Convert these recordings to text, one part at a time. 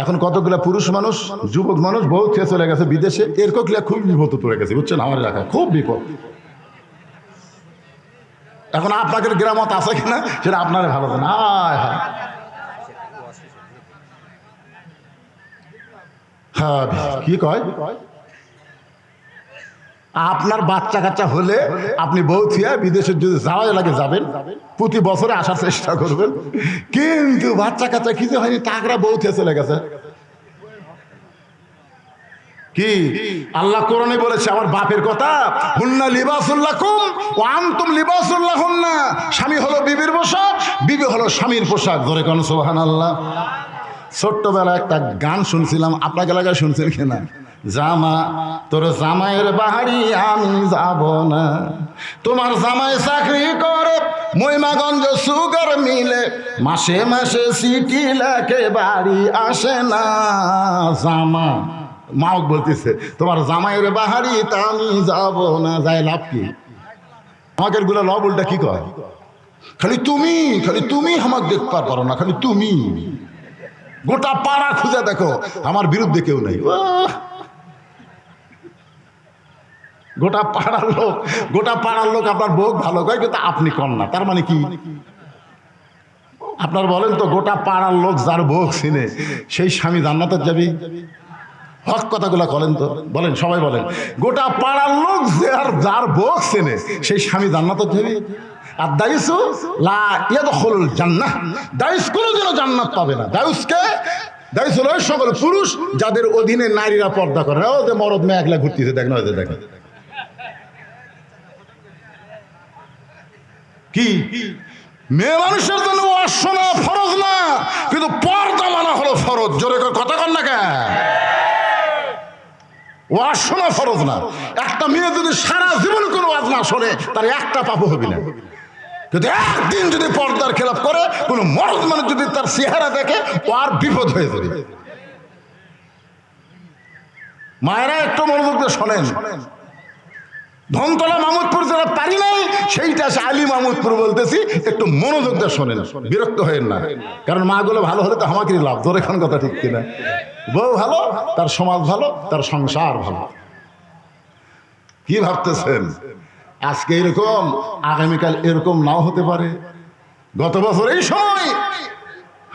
এখন কতগুলা পুরুষ মানুষ যুবক মানুষ বহু খেয়ে চলে গেছে বিদেশে, এরকম খুব বিপদ পড়ে গেছে, বুঝছেন? আমার এলাকায় খুব বিপদ। এখন আপনাদের গ্রামত আছে কিনা সেটা আপনারা ভালো জানেন। হ্যাঁ, কি কয়, আপনার বাচ্চা কাচ্চা হলে আপনি বউ থিয়া বিদেশের যদি যাওয়া লাগে যাবেন, প্রতি বছরে আসার চেষ্টা করবেন, কিন্তু বাচ্চা কাচ্চা কিছু হয়নি, তাকরা বউ থিয়া চলে গেছে। কি আল্লাহ কোরআনে বলেছে আমার বাপের কথা, হুন্না লিবাসুল্লাকুম ওয়া আনতুম লিবাসুল্লাহুন্না। স্বামী হলো বিবির পোশাক, বিবি হলো স্বামীর পোশাক। ধরে কোন সুবহানাল্লাহ। ছোট্টবেলা একটা গান শুনছিলাম, আপনার এলাকায় শুনছেন কিনা? জামা তোর জামাইয়ের বাড়ি আমি যাব না, তোমার জামাই চাকরি করে মহিমাগঞ্জ সুগার মিলে, মাসে মাসে সিটি লেখে বাড়ি আসে না। জামা মাও বলতেছে তোমার জামাইয়ের বাহারি তা আমি যাব না, যাই লাভ কি? আমাকে গুলো লব উল্টা কি কয়, খালি তুমি আমাকে দেখতে পারো না, খালি তুমি। গোটা পাড়া খুঁজে দেখো আমার বিরুদ্ধে কেউ নেই। গোটা পাড়ার লোক আপনার বউ ভালো কয়, কিন্তু আপনি কম না, তার মানে কি? আপনার বলেন তো, গোটা পাড়ার লোক যার বউ চিনে সেই স্বামী জান্নাতে যাবে? হক কথাগুলো বলেন তো, বলেন, সবাই বলেন। গোটা পাড়ার লোক যার বউ চেনে সেই স্বামী জান্নাতে যাবে? আর দায়ুসু লা ইয়াদখুলুল জান্নাহ, দায়ুস কোনোদিনও জান্নাত পাবে না। দায়ুস হলো সকল পুরুষ যাদের অধীনে নারীরা পর্দা করে। ও যে মরদ মেয়ে একলা ঘুরতেছে, দেখ না, দেখেন কি মেয়ে মানুষের জন্য অশোনা ফরজ না, কিন্তু পর্দা মানা হলো ফরজ। জোরে কথা কন না কেন? ওয়াজ শোনা ফরজ না। একটা মেয়ে যদি সারা জীবন কোনো ওয়াজ না শোনে তার একটা পাপও হবে না, কিন্তু একদিন যদি পর্দার খেলাপ করে কোনো মরদ মানুষ যদি তার চেহারা দেখে, ও আর বিপদ হয়ে যাবে। মায়েরা একটু মনোযোগ দিয়ে শোনেন। ধনতলা মামুদপুর যারা পারি নাই, সেইটা আছে আলী মামুদপুর বলতেছি, একটু মনোযোগ দিয়ে শোনেন, বিরক্ত হয়েন না। কারণ মাগুলো ভালো হলে তো আমাকে লাভ। ধরে এখন কথা ঠিক কিনা? বউ ভালো, তার সমাজ ভালো, তার সংসার ভালো। কি ভাবতেছেন আজকে এরকম, আগামীকাল এরকম নাও হতে পারে? গত বছর এই সময়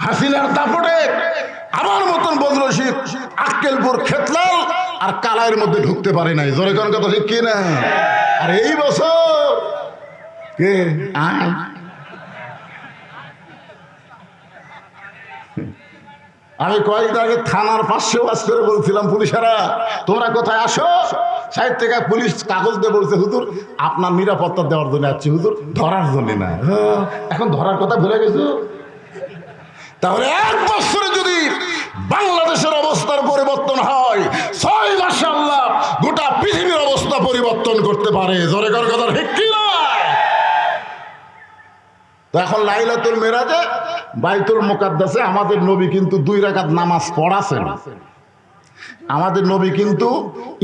হাসিনার দাপটে আমার মতন বদরশিদ আক্কেলপুর খেতলাল আর কালাইয়ের মধ্যে ঢুকতে পারে নাই। জোরে কোন কথা ঠিক কিনা? আর এই বছর কে আমি কয়েকদিন আগে থানার পাশে বাস করে বলছিলাম, পুলিশেরা তোমরা কোথায় আসো? সাইড থেকে পুলিশ কাগজ দিয়ে বলছে, হুজুর আপনার নিরাপত্তা দেওয়ার জন্য আসছি, হুজুর ধরার জন্য না। এখন ধরার কথা ভুলে গেছো? তাহলে এক বছরে যদি বাংলাদেশের অবস্থার পরিবর্তন হয়, 6 মাসে আল্লাহ গোটা পৃথিবীর অবস্থা পরিবর্তন করতে পারে। জোরে কর কথা ঠিক কি না? তো এখন লাইলাতুল মেরাজে বাইতুল মুকাদ্দাসে আমাদের নবী কিন্তু 2 রাকাত নামাজ পড়াছেন। আমাদের নবী কিন্তু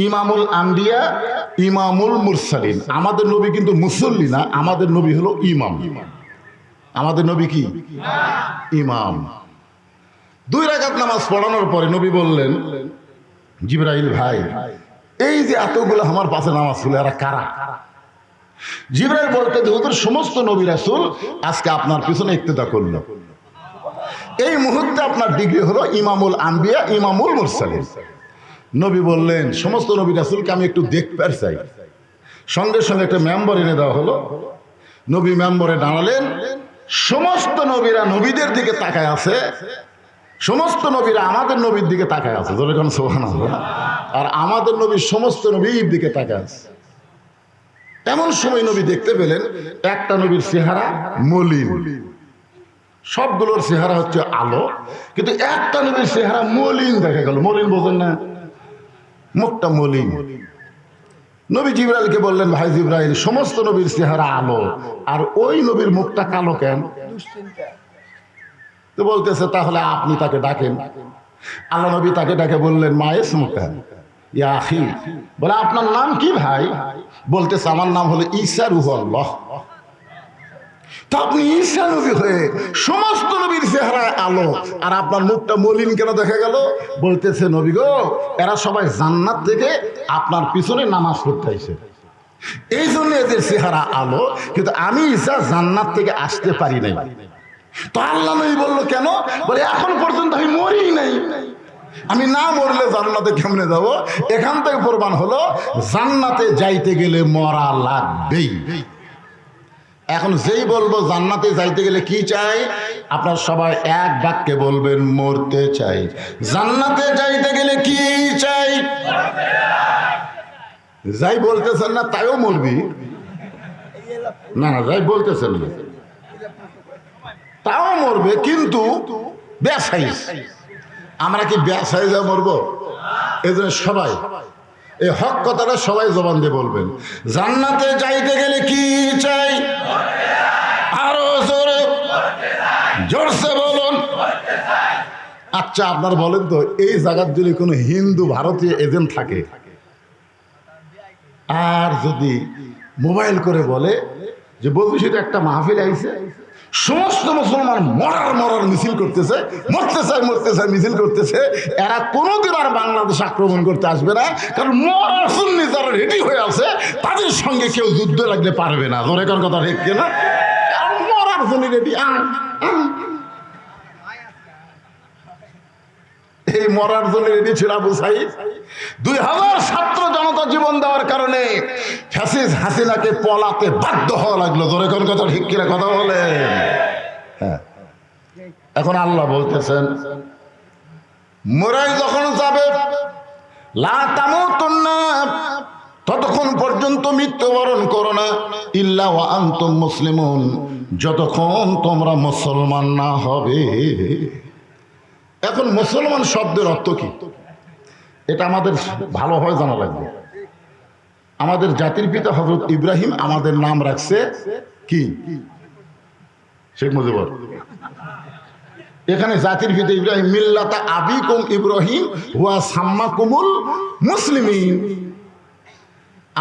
ইমামুল আম্বিয়া, ইমামুল মুরসালিন। আমাদের নবী কিন্তু মুসল্লি না, আমাদের নবী হলো ইমাম। আমাদের নবী কি? ইমাম। 2 রাকাত নামাজ পড়ানোর পরে নবী বললেন, জিবরাইল ভাই, এই যে এতগুলো আমার পাশে নামাজ ছিল, এরা কারা? জিবরাইল বলতে হুজুর সমস্ত নবী রাসূল আজকে আপনার পিছনে ইক্তেদা করলো। এই মুহূর্তে আপনার ডিগ্রি হলো ইমামুল আম্বিয়া, ইমামুল মুরসালিন। নবী বললেন, সমস্ত নবী রাসূলকে আমি একটু দেখতে চাই। সঙ্গে সঙ্গে একটা মেম্বার এনে দেওয়া হলো। নবী মেম্বরে দাঁড়ালেন। সমস্ত নবীরা নবীদের দিকে তাকায় আছে, সমস্ত নবীরা আমাদের নবীর দিকে তাকায় আছে। যেরকম সুবহানাল্লাহ। আর আমাদের নবী সমস্ত নবীর দিকে তাকায় আছে। এমন সময় নবী দেখতে পেলেন একটা নবীর চেহারা মলিন, সবগুলোর চেহারা হচ্ছে আলো, কিন্তু একটা নবীর চেহারা মলিন দেখা গেল। মলিন বোঝেন না? মুখটা মলিন। নবী জিবরাইলকে বললেন, ভাই জিবরাইল, সমস্ত নবীর চেহারা আলো আর ওই নবীর মুখটা কালো কেন? তো বলতেছে, তাহলে আপনি তাকে ডাকেন। আল্লাহ নবী তাকে ডাকে বললেন, মা ইসমুকা ইয়া আখি, বলে আপনার নাম কি ভাই? বলতেছে, আমার নাম হলো ঈসা রূহুল্লাহ। তো আপনি ঈসা নবী হয়ে সমস্ত নবীর চেহারায় আলো, আর আপনার মুখটা মলিন কেন দেখা গেল? বলতেছে নবী গো, এরা সবাই জান্নাত থেকে আপনার পিছনে নামাজ পড়তে আইছে, এই জন্য এদের চেহারা আলো, কিন্তু আমি ঈসা জান্নাত থেকে আসতে পারি নাই। তো আল্লাহ নবী বললো কেন? বলে এখন পর্যন্ত আমি মরি নাই, আমি না মরলে জান্নাতে কেমনে যাব? এখান থেকে প্রমাণ হলো জান্নাতে যাইতে গেলে মরা লাগবেই। এখন যেই বলবো জান্নাতে যাইতে গেলে কি চাই, আপনার সবাই এক বাক্যে বলবেন মরতে চাই। জান্নাতে যাইতে গেলে কি চাই? যাই বলতেছেন না তাইও মরবি না, না যাই বলতেছেন না তাও মরবে, কিন্তু বেসাইজ। আমরা কি বেসাইজা মরবো? এই জন্য সবাই এই হক কথাটা সবাই জবান দিয়ে বলবেন, জান্নাতে যাইতে গেলে কি চাই? আরো জোরে জোরসে বলুন। আচ্ছা আপনার বলেন তো, এই জায়গার যদি কোনো হিন্দু ভারতীয় এজেন্ট থাকে আর যদি মোবাইল করে বলে যে ভবিষ্যতে একটা মাহফিল আইছে, সমস্ত মুসলমান মরার মিছিল করতেছে, মরতে চায় মিছিল করতেছে, এরা কোনোদিন আর বাংলাদেশ আক্রমণ করতে আসবে না, কারণ মরার জন্য যারা রেডি হয়ে আছে তাদের সঙ্গে কেউ যুদ্ধ লাগতে পারবে না। ধরে কোন কথা ঠিক কিনা? মরার জন্য রেডি। এই মরার জন্য রেডি ছিল আবু সাইদ। 2000 ছাত্র জনতা জীবন দেওয়ার কারণে ফ্যাসিস্ট হাসিনাকে পলাতে বাধ্য হওয়া লাগলো। ধরে কোন কথা ঠিক কিনা কথা বলে? হ্যাঁ, এখন আল্লাহ বলতেছেন মোরাই যখন যাবে লা তামুতুন্না, ততক্ষণ পর্যন্ত মৃত্যুবরণ করো না, ইল্লা ওয়া আনতুম মুসলিমুন, যতক্ষণ তোমরা মুসলমান না হবে। এখন মুসলমান শব্দের অর্থ কি এটা আমাদের ভালোভাবে জানা লাগবে। আমাদের জাতির পিতা হযরত ইব্রাহিম আমাদের নাম রাখছে কি? শেখ মুজিবুর। এখানে জাতির পিতা ইব্রাহিম, মিল্লাতা আবিকুম ইব্রাহিম ওয়া সাম্মাকুমুল মুসলিমিন।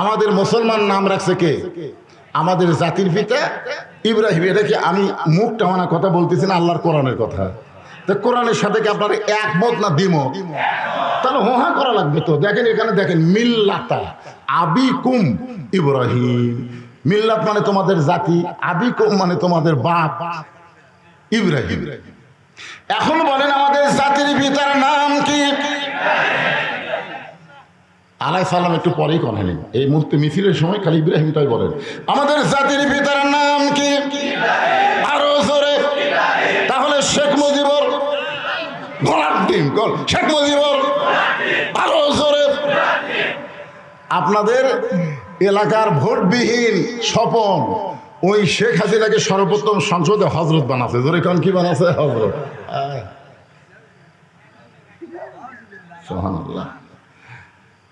আমাদের মুসলমান নাম রাখছে কে? আমাদের জাতির পিতা ইব্রাহিম। এটা কি আমি মুখ টানা কথা বলতেছি না, আল্লাহর কোরআনের কথা। তো কোরআনের সাথে কি আপনার একমত না দ্বিমত? তাহলে হোহা করা লাগবে তো। দেখেন এখানে দেখেন, মিল্লাতা আবিকুম ইব্রাহিম। মিল্লাত মানে তোমাদের জাতি, আবিকুম মানে তোমাদের বাপ ইব্রাহিম। এখন বলেন আমাদের জাতির পিতার নাম কি? আলাইহিস সালাম একটু পরেই কথা নেই, এই মুহূর্তে মিছিলের সময় খালি ইব্রাহিমটাই বলেন। আমাদের জাতির পিতার নাম কি? আরো জোরে। তাহলে শেখ মুজিবুর ঘোড়ার ডিম। শেখ মুজিবুর আরো জোরে। আপনাদের এলাকার ভোটবিহীন স্বপন ওই শেখ হাসিনাকে সর্বপ্রথম সংসদে হজরত বানাচ্ছে। জোরে কোন কি বানাচ্ছে? হজরত। সুবহানাল্লাহ।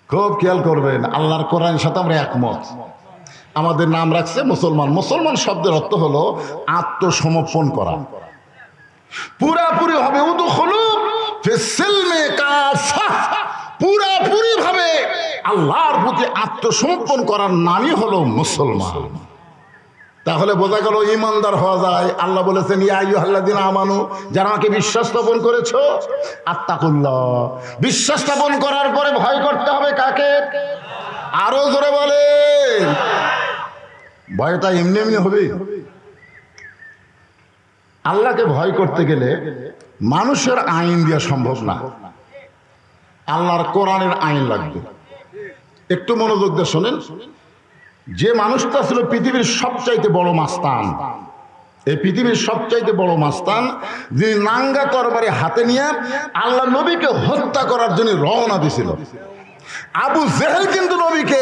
খুব খেয়াল করবেন, আল্লাহর কোরআনের সাথে আমরা একমত। আমাদের নাম রাখছে মুসলমান। মুসলমান শব্দের অর্থ হলো আত্মসমর্পণ করা পুরাপুরি ভাবে। উদখুলু ফিস-সিলমি কাফা, পুরাপুরি ভাবে আল্লাহর প্রতি আত্মসমর্পণ করার নামই হলো মুসলমান। তাহলে বোঝা গেল ইমানদার হওয়া যায়। আল্লাহ বলেছেন ইয়া আইয়ুহাল্লাযীনা আমানু, যারা আমাকে বিশ্বাস স্থাপন করেছো, আত্তাকুল্লাহ, বিশ্বাস স্থাপন করার পরে ভয় করতে হবে কাকে? আরো জোরে বলে। ভয়টা এমনি এমনি হবে? আল্লাহকে ভয় করতে গেলে মানুষের আইন দেওয়া সম্ভব না, আল্লাহর কোরআনের আইন লাগবে। একটু মনোযোগ দিয়ে শোনেন। যে মানুষটা ছিল পৃথিবীর সবচাইতে বড় মাস্তান, এই পৃথিবীর সবচাইতে বড় মাস্তান, যিনি নাঙ্গা তরবারি হাতে নিয়ে আল্লাহ নবীকে হত্যা করার জন্য রওনা দিয়েছিল। আবু জেহেল কিন্তু নবীকে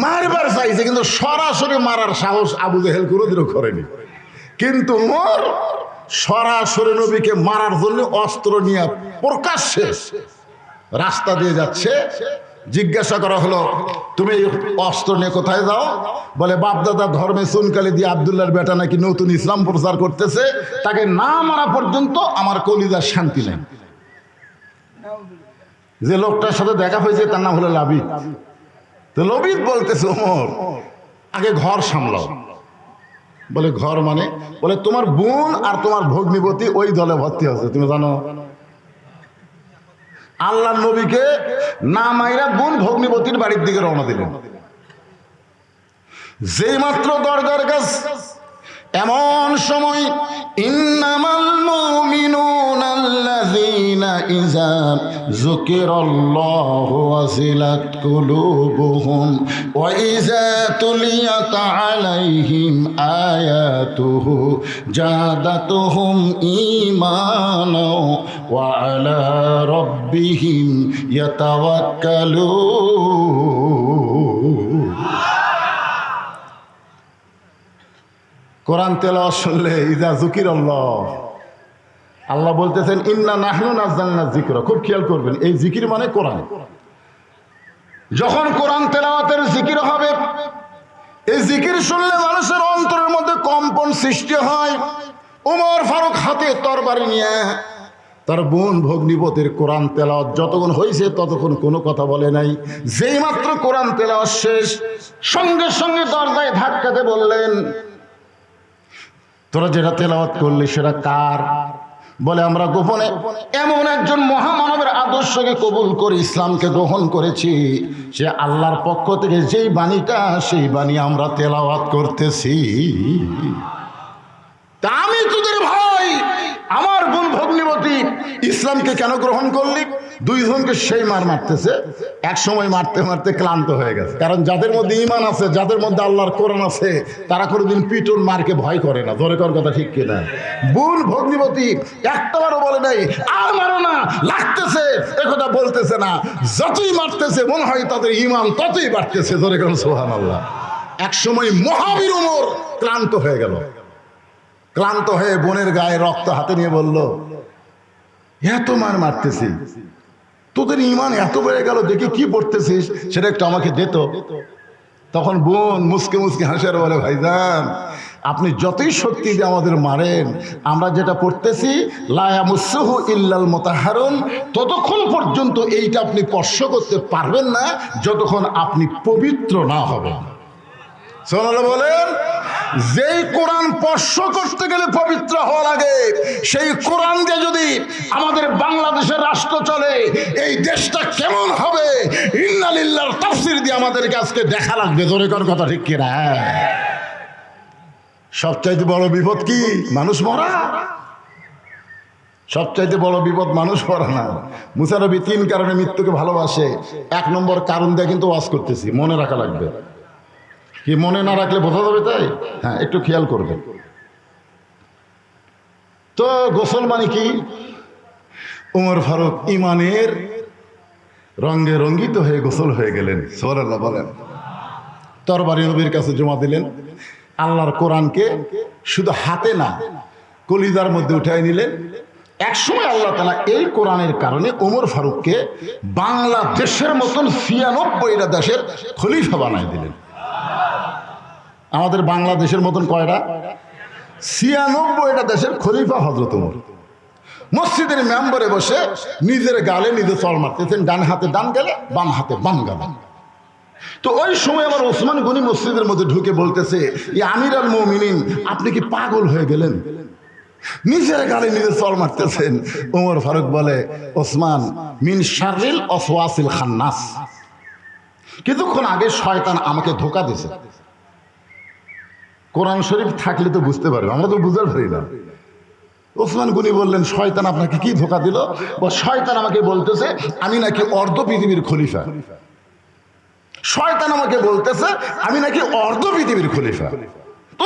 মারবার চাইছে, কিন্তু সরাসরি মারার সাহস আবু জেহেল কোনোদিনও করেনি। কিন্তু ওমর সরাসরি নবীকে মারার জন্য অস্ত্র নিয়ে প্রকাশ্যে রাস্তা দিয়ে যাচ্ছে। জিজ্ঞাসা করা হলো তুমি অস্ত্র নিয়ে কোথায় যাও? বলে বাপদাদা ধর্মে চুনকালি দিয়ে আব্দুল্লাহর বেটা নাকি নতুন ইসলাম প্রচার করতেছে, তাকে না মারা পর্যন্ত আমার কলিজার শান্তি নেই। যে লোকটার সাথে দেখা হয়েছে তার নাম হলো লাবিদ। তো লবিদ বলতেছে ওমর আগে ঘর সামলাও, বলে ঘর মানে? বলে তোমার বোন আর তোমার ভগ্নিপতি ওই দলে ভর্তি হচ্ছে, তুমি জানো? আল্লাহর নবীকে না মাইরা বোন ভগ্নিপতির বাড়ির দিকে রওনা দিলেন। যেই মাত্র দরজার কাছ, এমন সময় ইন্নামাল মুমিনুনা আল্লাযীনা ইযা যুকিরাল্লাহু ওয়াজিলাত কুলুবুহুম ওয়া ইযা তুলিয়াত আলাইহিম আয়াতুহু জাদাতুহুম ঈমানা ওয়া আলা রাব্বিহিম ইয়াতাওয়াক্কালুন। কোরআন তেলাওয়াত শুনলে ইজা যুকিরাল্লাহ, আল্লাহ বলতেছেন ইন্না নাহনু নাযালনা যিকরা। খুব খেয়াল করবেন, এই জিকির মানে কোরআন। যখন কোরআন তেলাওয়াতের জিকির হবে, এই জিকির শুনলে মানুষের অন্তরের মধ্যে কম্পন সৃষ্টি হয়। ওমর ফারুক হাতে তরবারি নিয়ে তার বোন ভগ্নিপতির কোরআন তেলাওয়াত যতক্ষণ হয়েছে ততক্ষণ কোনো কথা বলে নাই। যেই মাত্র কোরআন তেলাওয়াত শেষ, সঙ্গে সঙ্গে দরজায় ধাক্কাতে বললেন, তোরা যেটা তেলাওয়াত করলি সেটা কার? বলে আমরা গোপনে এমন একজন মহামানবের আদর্শকে কবুল করে ইসলামকে গ্রহণ করেছি, সে আল্লাহর পক্ষ থেকে যেই বাণীটা, সেই বাণী আমরা তেলাওয়াত করতেছি। তা আমি তোদের ভাই, আমার বোন ভগ্নিপতি ইসলামকে কেন গ্রহণ করলি? দুইজনকে সেই মারতেছে, এক সময় মারতে মারতে ক্লান্ত হয়ে গেছে। কারণ যাদের মধ্যে ঈমান আছে, যাদের মধ্যে আল্লাহর কোরআন আছে, তারা কোনোদিন পিটন মারকে ভয় করে না। জোরে কর কথা, ঠিক কিনা? বোন ভগ্নিপতি একটাবারও বলে নাই আর মারো না, লাগতেছে, একথা বলতেছে না। যতই মারতেছে মনে হয় তাদের ঈমান ততই বাড়তেছে। জোরে কর সুবহানাল্লাহ। এক সময় মহাবীর ওমর ক্লান্ত হয়ে গেল। ক্লান্ত হয়ে বোনের গায়ে রক্ত হাতে নিয়ে বলল, এত মারতেছি, তোদের ঈমান এত বেড়ে গেল, দেখি কি পড়তেছিস সেটা একটু আমাকে দিত। তখন বোন মুসকে মুসকে হাসে আর বলে, ভাইজান আপনি যতই শক্তি দিয়ে আমাদের মারেন, আমরা যেটা পড়তেছি লা ইয়ামাসসুহু ইল্লাল মুতাহহারুন, ততক্ষণ পর্যন্ত এইটা আপনি স্পর্শ করতে পারবেন না যতক্ষণ আপনি পবিত্র না হবেন। সুবহানাল্লাহ বলেন। যেই কোরআন স্পর্শ করতে গেলে পবিত্র হওয়া লাগে, সেই কোরআন দিয়ে যদি আমাদের বাংলাদেশের রাষ্ট্র চলে, এই দেশটা কেমন হবে? ইন্না লিল্লাহর তাফসীর দিয়ে আমাদেরকে আজকে দেখা লাগবে। জোরে কর কথা, ঠিক কিনা? সবচাইতে বড় বিপদ কি? মানুষ মরা। সবচাইতে বড় বিপদ মানুষ মরা না। মুসা নবী 3 কারণে মৃত্যুকে ভালোবাসে। 1 নম্বর কারণ দিয়ে কিন্তু ওয়াজ করতেছি, মনে রাখা লাগবে। কি মনে না রাখলে বোঝা যাবে? তাই হ্যাঁ, একটু খেয়াল করবেন। তো গোসল মানে কি? ওমর ফারুক ইমানের রঙে রঙ্গিত হয়ে গোসল হয়ে গেলেন। সুবহানাল্লাহ বলেন। তরবারি নবীর কাছে জমা দিলেন। আল্লাহর কোরআনকে শুধু হাতে না, কলিজার মধ্যে উঠাই নিলেন। এক সময় আল্লাহ তাআলা এই কোরআনের কারণে ওমর ফারুককে বাংলাদেশের মতন 96টা দেশের খলিফা বানাই দিলেন। আমাদের বাংলাদেশের মতন কয়টা? 96টা দেশের খলিফা হযরত ওমর। মসজিদের মেম্বারে বসে নিজের গালে নিজে চড় মারতেছেন, ডান হাতে ডান গালে, বাম হাতে বাম গালে। তো ওই সময় আবার ওসমান গনি মসজিদের মধ্যে ঢুকে বলতেছে, ইয়া আমির আল মুমিনিন, আপনি কি পাগল হয়ে গেলেন? নিজের গালে নিজে চড় মারতেছেন। ওমর ফারুক বলে, ওসমান মিন শাররিল ওয়াসওয়াসিল খান্নাস, কিছুক্ষণ আগে শয়তান আমাকে ধোঁকা দিয়েছে। কোরআন শরীফ থাকলে তো বুঝতে পারবে, আমরা তো বুঝতে পারি না। ওসমান গনি বললেন, শয়তান আপনাকে কি ধোঁকা দিল? শয়তান আমাকে বলতেছে আমি নাকি অর্ধ পৃথিবীর খলিফা। শয়তান আমাকে বলতেছে আমি নাকি অর্ধ পৃথিবীর খলিফা।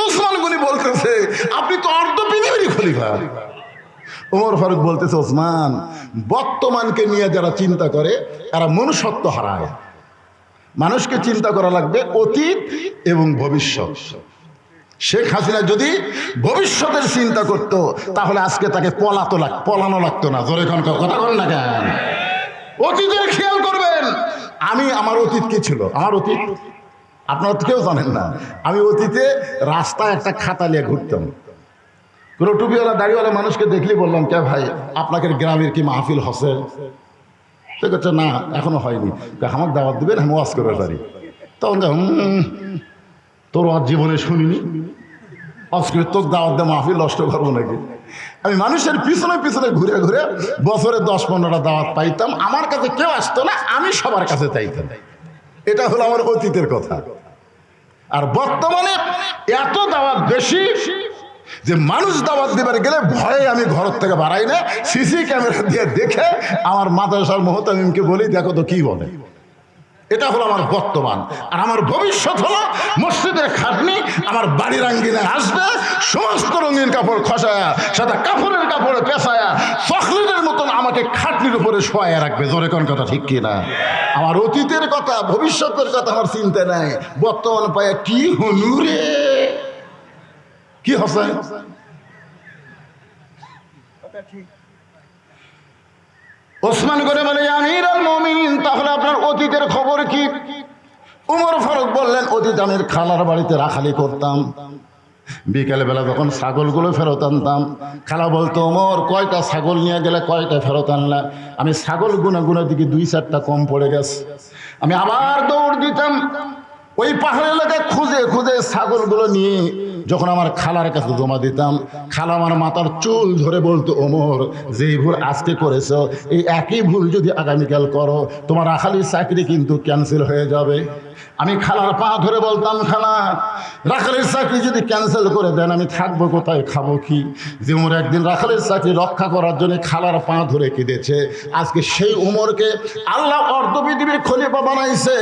ওসমান গনি বলতেছে আপনি তো অর্ধ পৃথিবীর খলিফা। ওমর ফারুক বলতেছে, ওসমান, বর্তমানকে নিয়ে যারা চিন্তা করে এরা মনুষ্যত্ব হারায়। মানুষকে চিন্তা করা লাগবে অতীত এবং ভবিষ্যৎ। শেখ হাসিনা যদি ভবিষ্যতের চিন্তা করত তাহলে আজকে তাকে পলানো লাগতো না। জোরে কথা বলেন না কেন? অতীতের খেয়াল করবেন। আমার অতীত কি ছিল? আমার অতীত আপনারা তো কেউ জানেন না। আমি অতীতে রাস্তায় একটা খাতা নিয়ে ঘুরতাম। কোনো টুপিওয়ালা দাড়িওয়ালা মানুষকে দেখলেই বললাম, কে ভাই আপনাদের গ্রামের কি মাহফিল হচ্ছে? সে করছে না, এখনো হয়নি। আমাকে দাওয়াত দিবেন, আমি ওয়াজ করতে পারি। তখন তোর ওয়াজ জীবনে শুনিনি। অস্কৃতক দাওয়াত দিয়ে মাহফিল নষ্ট করবো নাকি? আমি মানুষের পিছনে পিছনে ঘুরে ঘুরে বছরে 10-15টা দাওয়াত পাইতাম, আমার কাছে কেউ আসতো না, আমি সবার কাছে চাইতাম। এটা হলো আমার অতীতের কথা। আর বর্তমানে এত দাওয়াত বেশি যে মানুষ দাওয়াত দিবার গেলে ভয়ে আমি ঘর থেকে বাড়াই না, সিসি ক্যামেরা দিয়ে দেখে আমার মাদ্রাসার মুহতামিমকে বলি, দেখো তো কি বলে। এটা হলো আমার বর্তমান। আর আমার ভবিষ্যৎ হলো মসজিদের খাটনি আমার বাড়ির আঙ্গিনায় আসবে, সমস্ত রঙিন কাপড় খসায়া, সাদা কাপড়ের কাপড়ে পেঁচায়া ফখরুলের মতন আমাকে খাটনির উপরে শোয়া রাখবে। জোরে কোন কথা ঠিক কিনা? আমার অতীতের কথা, ভবিষ্যতের কথা আমার চিন্তা নাই। বর্তমান পায়া কি হনুরে, কি হসে? ওসমান করে বলে, আমিরুল মুমিনিন, তাহলে আপনার অতীতের খবর কি? উমর ফারুক বললেন, অতীত আমি খালার বাড়িতে রাখালি করতাম, বিকেলবেলা যখন ছাগলগুলো ফেরত আনতাম, খালা বলতো, ওমর কয়টা ছাগল নিয়ে গেলে, কয়টা ফেরত আনলা? আমি ছাগল গুনে গুনে দিকে 2-4টা কম পড়ে গেছে। আমি আবার দৌড় দিতাম, ওই পাহাড় এলাকায় খুঁজে খুঁজে ছাগলগুলো নিয়ে যখন আমার খালার কাছে জমা দিতাম, খালা আমার মাথার চুল ধরে বলতো, ওমর যেই ভুল আজকে করেছ, এই একই ভুল যদি আগামীকাল করো, তোমার রাখালির চাকরি কিন্তু ক্যান্সেল হয়ে যাবে। আমি খালার পা ধরে বলতাম, খালা রাখালের চাকরি যদি ক্যান্সেল করে দেন আমি থাকবো কোথায়, খাবো কি? যে উমর একদিন রাখালের চাকরি রক্ষা করার জন্য খালার পা ধরে কেঁদেছে, আজকে সেই উমরকে আল্লাহ অর্ধ পৃথিবীর খলিফা বানাইছে।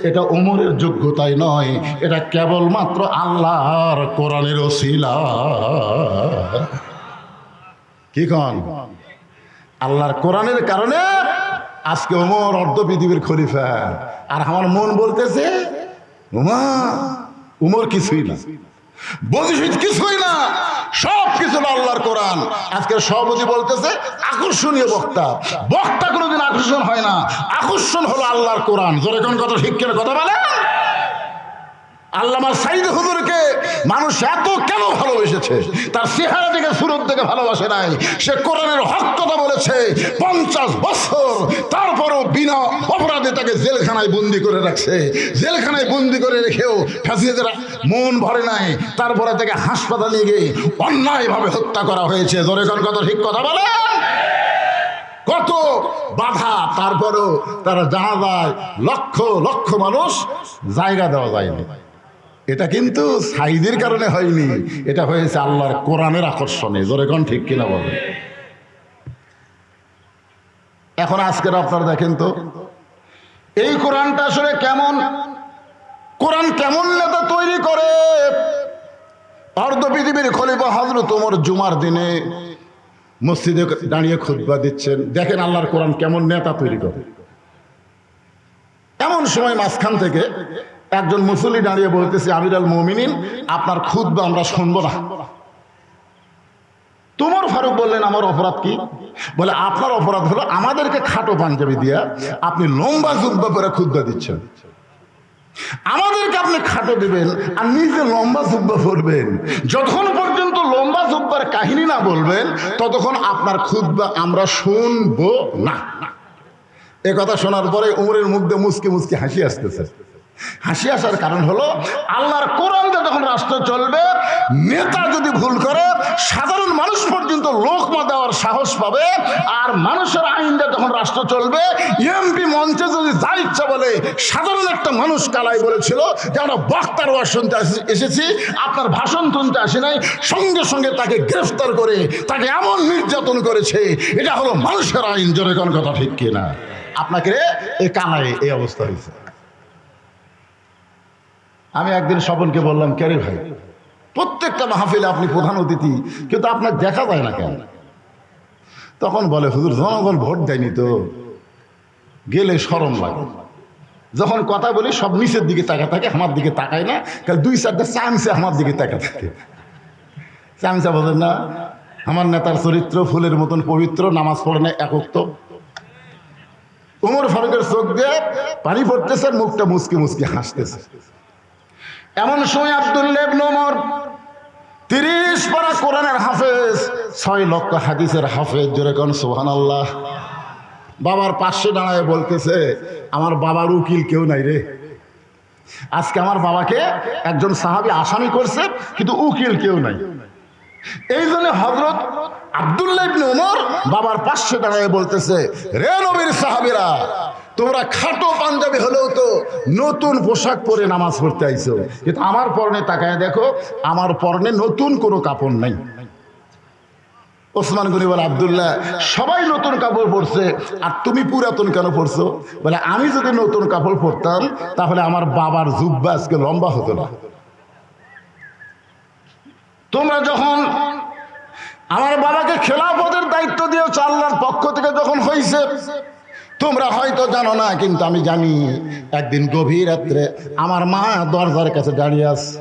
এটা উমরের যোগ্যতাই নয়, এটা কেবলমাত্র আল্লাহর কোরআনের ওসিলা। কি কন? আল্লাহর কোরআনের কারণে আজকে ওমর অর্ধ পৃথিবীর খলিফা। আর আমার মন বলতেছে, উমর কিছুই না, বদিশিত কিছুই না, সব কিছু আল্লাহর কোরআন। আজকে সভাপতি বলতেছে আকর্ষণীয় বক্তা, বক্তা কোনোদিন আকর্ষণ হয় না, আকর্ষণ হলো আল্লাহর কোরআন। জোরে কোন কথা ঠিক করে কথা বলে? আল্লামা সাইদ হুজুরকে মানুষ এত কেন ভালোবেসেছে? তার চেহারা থেকে, সুরত থেকে ভালোবাসে নাই, সে কোরআনের হক কথা বলেছে 50 বছর, তারপরও বিনা অপরাধে তাকে জেলখানায় বন্দি করে রাখছে। জেলখানায় বন্দি করে রেখেও ফ্যাসিস্টরা মন ভরে নাই, তারপরে তাকে হাসপাতালে নিয়ে গিয়ে অন্যায়ভাবে হত্যা করা হয়েছে। জোরে কোন কথা ঠিক কথা বলে? কত বাধা, তারপরও তারা জানাজায় লক্ষ লক্ষ মানুষ জায়গা দেওয়া যায়নি। এটা কিন্তু সাইদের কারণে হয়নি, এটা হয়েছে আল্লাহর কোরআনের আকর্ষণে। জোরে কোন ঠিক কিনা বলে? এখন আজকের আপনারা দেখেন তো এই কোরআনটা আসলে কেমন, কোরআন কেমন নেতা তৈরি করে। অর্ধ পৃথিবীর খলিফা হযরত ওমর জুমার দিনে মসজিদে দাঁড়িয়ে খুতবা দিচ্ছেন, দেখেন আল্লাহর কোরআন কেমন নেতা তৈরি করে। এমন সময় মাঝখান থেকে একজন মুসল্লি দাঁড়িয়ে বলতেছে, আমিরুল মুমিনিন, আপনার খুতবা আমরা শুনবো না। উমর ফারুক বললেন, আমার অপরাধ কি? বলে, আপনার অপরাধ হলো আমাদেরকে খাটো পাঞ্জাবি দিয়া আপনি লম্বা জুব্বা পরে খুতবা দিচ্ছেন। আমাদেরকে আপনি খাটো দিবেন আর নিজে লম্বা জুব্বা পরবেন। যতক্ষণ পর্যন্ত লম্বা জুব্বার কাহিনী না বলবেন ততক্ষণ আপনার খুতবা আমরা শুনবো না। এ কথা শোনার পরে উমরের মুখ দিয়ে মুচকি মুচকি হাসি আসতেছে। হাসি আসার কারণ হলো, আল্লাহর কোরআন দিয়ে যখন রাষ্ট্র চলবে, নেতা যদি ভুল করে সাধারণ মানুষ পর্যন্ত লোকমা দেওয়ার সাহস পাবে। আর মানুষের আইন দিয়ে যখন রাষ্ট্র চলবে, এমপি মঞ্চে যদি যা ইচ্ছা বলে, সাধারণ একটা মানুষ কালাই বলেছিল যে আমরা বক্তার ওয়াজ শুনতে এসেছি, আপনার ভাষণ শুনতে আসি নাই, সঙ্গে সঙ্গে তাকে গ্রেফতার করে তাকে এমন নির্যাতন করেছে। এটা হলো মানুষের আইন। জোরে কোন কথা ঠিক কিনা? আপনাকে এই কানায় এই অবস্থা হয়েছে। আমি একদিন স্বপনকে বললাম, কে রে ভাই, প্রত্যেকটা মাহফিলে আপনি প্রধান অতিথি, কিন্তু আপনার দেখা যায় না কেন? তখন বলে, হুজুর জনগণ ভোট দেয়নি তো, গেলে শরম লাগে। যখন কথা বলি সব নিচের দিকে তাকা থাকে, আমার দিকে তাকায় না, কারণ 2-4টা চামচা আমার দিকে তাকা থাকে। চামচা বলেন না, আমার নেতার চরিত্র ফুলের মতন পবিত্র, নামাজ পড়ে না একক। তো উমর ফারুকের চোখ দিয়ে পানি পড়তেছে, মুখটা মুচকি মুচকি হাসতেছে। এমন সময় আব্দুল্লাহ ইবনে ওমর 30 পারা কোরআনের হাফেজ, 6 লক্ষ হাদিসের হাফেজ, জোরে কোন সুবহানাল্লাহ, বাবার পাশে দাঁড়ায় বলতেছে, আমার বাবার উকিল কেউ নাই রে, আজকে আমার বাবাকে একজন সাহাবী আসামি করছে, কিন্তু উকিল কেউ নাই। এই জন্য হযরত আব্দুল্লাহ ইবনে ওমর বাবার পাশে দাঁড়িয়ে বলতেছে, রে নবীর সাহাবীরা, তোমরা খাটো পাঞ্জাবি হলেও তো নতুন পোশাক পরে নামাজ পড়তে আইছো, কিন্তু আমার পরনে তাকায় দেখো, আমার পরনে নতুন কোনো কাপড় নাই। ওসমান গনি বলে, আব্দুল্লাহ, সবাই নতুন কাপড় পরছে, আর তুমি পুরাতন কেন পরছো? বলে, আমি যদি নতুন কাপড় পরতাম তাহলে আমার বাবার জুব্বা আজকে লম্বা হতো না। তোমরা যখন আমার বাবাকে খেলাফতের দায়িত্ব দিয়েছ আল্লাহর পক্ষ থেকে যখন হয়েছে, তোমরা হয়তো জানো না, কিন্তু আমি জানি। একদিন গভীর রাত্রে আমার মা দরজার কাছে দাঁড়িয়ে আছে।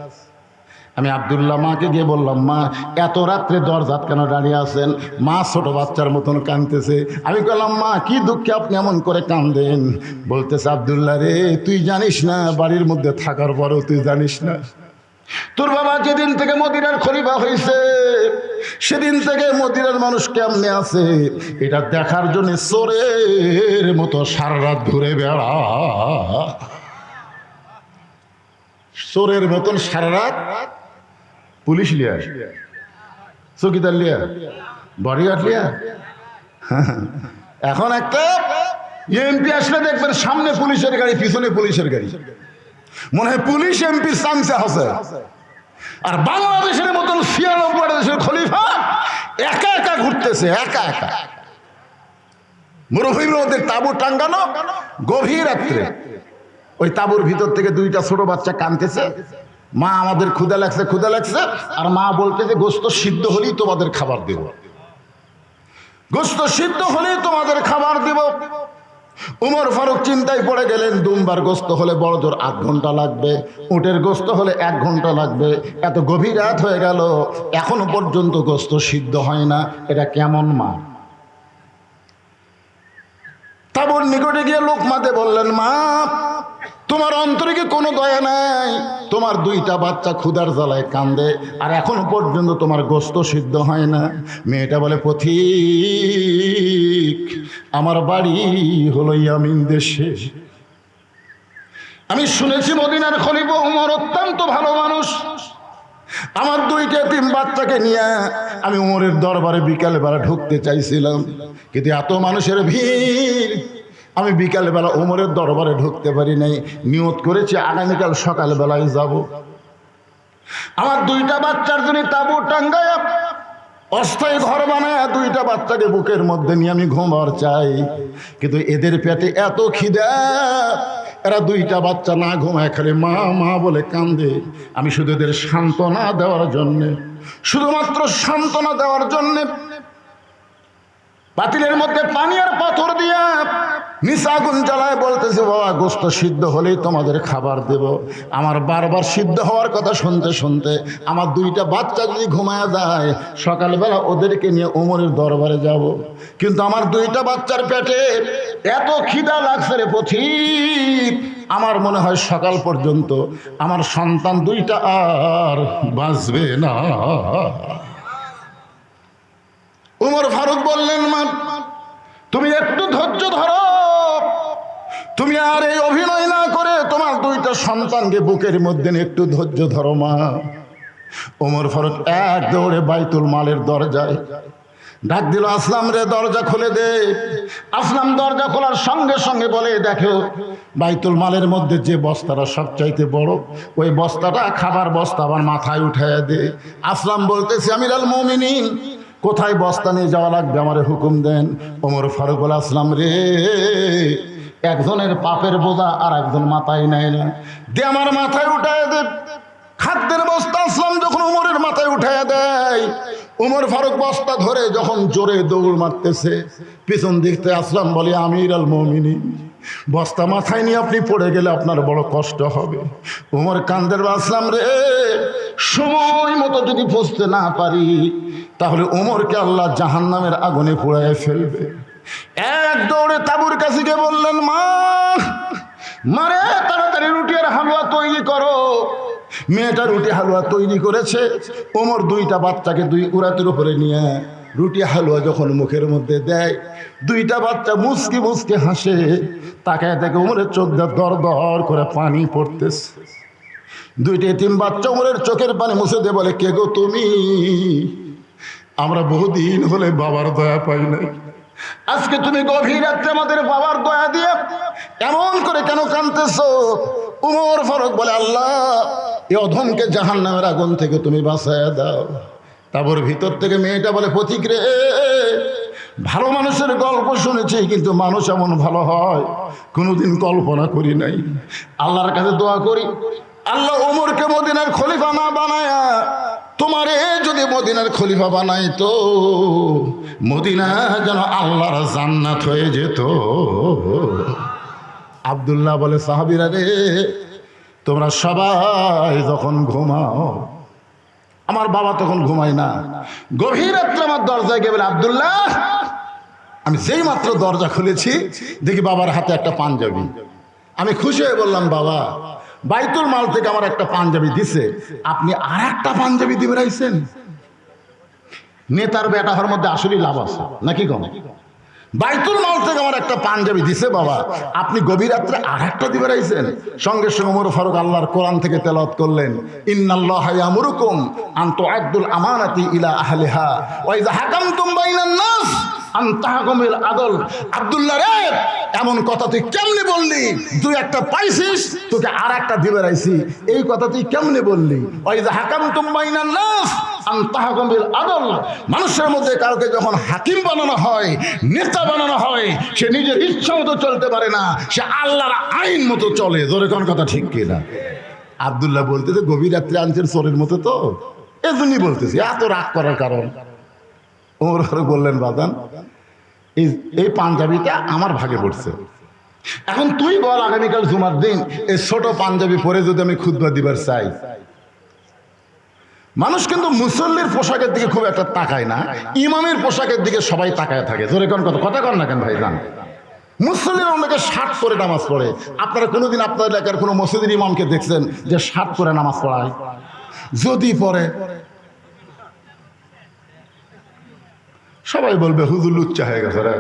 আমি আব্দুল্লাহ মাকে গিয়ে বললাম, মা, এত রাত্রে দরজাত কেন দাঁড়িয়ে আছেন? মা ছোট বাচ্চার মতন কাঁদতেছে। আমি বললাম, মা, কি দুঃখে আপনি এমন করে কাঁদেন? বলতেছে, আব্দুল্লাহ রে, তুই জানিস না, বাড়ির মধ্যে থাকার পরও তুই জানিস না, তোর বাবা যেদিন থেকে মদিনার খলিফা হয়েছে সেদিন থেকে মদিনার মানুষ কেমনে আছে এটা দেখার জন্য চোরের মতো সারা রাত ঘুরে বেড়া। চোরের মতন সারা রাত পুলিশ লিয়া, চৌকিদার লিয়া, বডিগার্ড লিয়া। এখন একটা এমপি আসলে দেখবেন সামনে পুলিশের গাড়ি, পিছনে পুলিশের গাড়ি, মনে হয় পুলিশ এমপি চান্সে আছে। আর বাংলাদেশের মতন 96 দেশের খলিফা একা একা ঘুরতেছে, একা একা মরুভূমির মধ্যে তাঁবু টাঙ্গানো। গভীর রাত্রে ওই তাঁবুর ভিতর থেকে দুইটা ছোট বাচ্চা কাঁদতেছে, মা, আমাদের ক্ষুধা লাগছে, ক্ষুধা লাগছে। আর মা বলতেছে, গোস্ত সিদ্ধ হলেই তোমাদের খাবার দেব, গোস্ত সিদ্ধ হলেই তোমাদের খাবার দেব। উমর ফারুক চিন্তায় পড়ে গেলেন, দুম্বার গোস্ত হলে বড় জোর 8 ঘন্টা লাগবে, উটের গোস্ত হলে 1 ঘন্টা লাগবে। এত গভীর রাত হয়ে গেল, এখনো পর্যন্ত গোস্ত সিদ্ধ হয় না, এটা কেমন মা? তাবুর নিকটে গিয়ে লোকমাতে বললেন, মা, তোমার অন্তরে কি কোনো দয়া নাই? তোমার 2টা বাচ্চা ক্ষুধার জ্বালায় কান্দে, আর এখনো পর্যন্ত তোমার গোস্ত সিদ্ধ হয় না। মেয়েটা বলে, পথিক, আমার বাড়ি হলো ইয়ামিন দেশে। আমি শুনেছি মদিনার খলিফা উমর অত্যন্ত ভালো মানুষ। আমার 2টা এতিম বাচ্চাকে নিয়ে আমি উমরের দরবারে বিকালবেলা ঢুকতে চাইছিলাম, কিন্তু এত মানুষের ভিড়, আমি বিকালবেলা উমরের দরবারে ঢুকতে পারি নাই। নিয়ত করেছি আগামীকাল সকালবেলায় যাব। আমার 2টা বাচ্চার জন্য তাঁবু টাঙ্গায় অস্থায়ী ঘর বানায় 2টা বাচ্চাকে বুকের মধ্যে নিয়ে আমি ঘুমাবার চাই, কিন্তু এদের পেটে এত খিদা, এরা 2টা বাচ্চা না ঘুমায় খালি মা মা বলে কান্দে। আমি শুধু এদের সান্ত্বনা দেওয়ার জন্যে, শুধুমাত্র সান্ত্বনা দেওয়ার জন্যে পাতিলের মধ্যে পানি আর পাথর দিয়া নিচে আগুন জ্বালায় বলতেছে, বাবা, গোস্ত সিদ্ধ হলেই তোমাদের খাবার দেব। আমার বারবার সিদ্ধ হওয়ার কথা শুনতে শুনতে আমার 2টা বাচ্চা যদি ঘুমায় যায়, সকালবেলা ওদেরকে নিয়ে উমরের দরবারে যাব। কিন্তু আমার 2টা বাচ্চার পেটে এত খিদা লাগছে রে পথিক, আমার মনে হয় সকাল পর্যন্ত আমার সন্তান 2টা আর বাঁচবে না। উমর ফারুক বললেন, মা, তুমি একটু ধৈর্য ধরো, তুমি আর এই অভিনয় না করে তোমার 2টা সন্তানকে বুকের মধ্যে একটু ধৈর্য ধরো মা। উমর ফারুক এক দৌড়ে বাইতুল মালের দরজায় ডাক দিল, আসলাম রে, দরজা খুলে দে। আসলাম দরজা খোলার সঙ্গে সঙ্গে বলে, দেখো, বাইতুল মালের মধ্যে যে বস্তাটা সবচাইতে বড়, ওই বস্তাটা খাবার বস্তা আমার মাথায় উঠাইয়া দে। আসলাম বলতেছে, আমিরুল মুমিনিন, কোথায় বস্তা নিয়ে যাওয়া লাগবে আমারে হুকুম দেন। ওমর ফারুক বলে, আসলাম রে, একজনের পাপের বোঝা আর একজন মাথায় নেয় না, দে আমার মাথায় উঠায় দে। খাদ্যের বস্তা আসলাম যখন উমরের মাথায় উঠাইয়া দেয়, উমর ফারুক বস্তা ধরে যখন জোরে দৌড় মারতেছে, পিছন দিকতে আসলাম বলে, আমিরুল মুমিনিন, বস্তা মাথায় নিয়ে আপনি পড়ে গেলে আপনার বড় কষ্ট হবে। উমর কান্দের, আসলাম রে, সময় মতো যদি পৌঁছতে না পারি তাহলে উমরকে আল্লাহ জাহান্নামের আগুনে পোড়ায় ফেলবে। এক দৌড়ে তাঁবুর কাছে গিয়ে বললেন, মা, মারে, তাড়াতাড়ি রুটি আর হালুয়া তৈরি করো। মেয়েটা রুটি হালুয়া তৈরি করেছে। ওমর 2টা বাচ্চাকে 2 উরাতের উপরে নিয়ে রুটি হালুয়া যখন মুখের মধ্যে দেয়, দুইটা বাচ্চা মুসকি মুসকি হাসে। তাকায় দেখে উমরের চোখ দিয়ে দর দর করে পানি পড়তেছে। দুইটা এতিম বাচ্চা উমরের চোখের পানি মুছে দিয়ে বলে, কে গো তুমি? আমরা বহুদিন হলে বাবার দয়া পাই নাই, আজকে তুমি গভীর রাত্রে আমাদের বাবার দয়া দিয়ে এমন করে কেন কাঁদতেছো? উমর ফারুক বলে, আল্লাহ, এই অধমকে জাহান্নামের আগুন থেকে তুমি বাঁচায়া দাও। তারপর ভিতর থেকে মেয়েটা বলে, পথিক রে, ভালো মানুষের গল্প শুনেছি, কিন্তু মানুষ এমন ভালো হয় কোনোদিন কল্পনা করি নাই। আল্লাহর কাছে দোয়া করি, আল্লাহ ওমরকে মদিনার খলিফা না বানায়া তোমারে যদি মদিনার খলিফা বানাই তো মদিনা যেন আল্লাহর জান্নাত হয়ে যেত। আব্দুল্লাহ বলে, সাহাবীরা রে, তোমরা সবাই যখন ঘুমাও, আমার বাবা তখন ঘুমায় না, গভীর রাত্রে আমার দরজায় গিয়ে বলে, আব্দুল্লাহ, আমি যেই মাত্র দরজা খুলেছি দেখি বাবার হাতে একটা পাঞ্জাবি। আমি খুশি হয়ে বললাম, বাবা, বাইতুল মাল থেকে আমার একটা পাঞ্জাবি দিছে, আপনি আর একটা পাঞ্জাবি দিবে রাইছেন? নেতার বেটা হওয়ার মধ্যে আসলেই লাভ আছে নাকি কম? বাইতুল মাল থেকে আমার একটা পাঞ্জাবি দিছে বাবা, আপনি গভীর রাত্রে আর একটা দিবে রাইছেন? সঙ্গে সঙ্গে ওমর ফারুক আল্লাহর কোরআন থেকে তেলাওয়াত করলেন, ইন্নাল্লাহা ইয়ামুরুকুম আন তুআদ্দুল আমানাতি ইলা আহলিহা ওয়া ইযা হাকামতুম বাইনান নাস আন তাহকুমুল আদল। আব্দুল্লাহ রে, এমন কথা তুই কেমনে বললি? তুই একটা পাইছিস, তোকে আর একটা দিবে রাইছি, এই কথা তুই কেমনে বললি? ওয়া ইযা হাকামতুম বাইনান নাস আন তাহকুমুল আদল। মানুষের মধ্যে কাউকে যখন হাকিম বানানো হয়, নেতা বানানো হয়, সে নিজের ইচ্ছা মতো চলতে পারে না, সে আল্লাহর আইন মতো চলে। জোরে কোন কথা ঠিক কিনা? আব্দুল্লাহ বলতেছে, গভীর রাত্রে আনছেন চোরের মতো, তো এজন্যই বলতেছি। এত রাগ করার কারণ? ওমর ফারুক বললেন, বাদান, এই পাঞ্জাবিটা আমার ভাগে পড়ছে, এখন তুই বল, আগামীকাল জুমার দিন এই ছোট পাঞ্জাবি পরে যদি আমি খুতবা দিবার চাই। মানুষ কিন্তু মুসল্লির পোশাকের দিকে খুব একটা তাকায় না, ইমামের পোশাকের দিকে সবাই তাকায় থাকে। জোরে কোন কথা কন না কেন ভাই? জান, মুসল্লিরা অনেকে শার্ট পরে নামাজ পড়ে। আপনারা কোনোদিন আপনার এলাকার কোনো মসজিদের ইমামকে দেখছেন যে শার্ট পরে নামাজ পড়ায়? যদি পড়ে, সবাই বলবে হুজুর লুচ্চা হয়ে গেছে রে।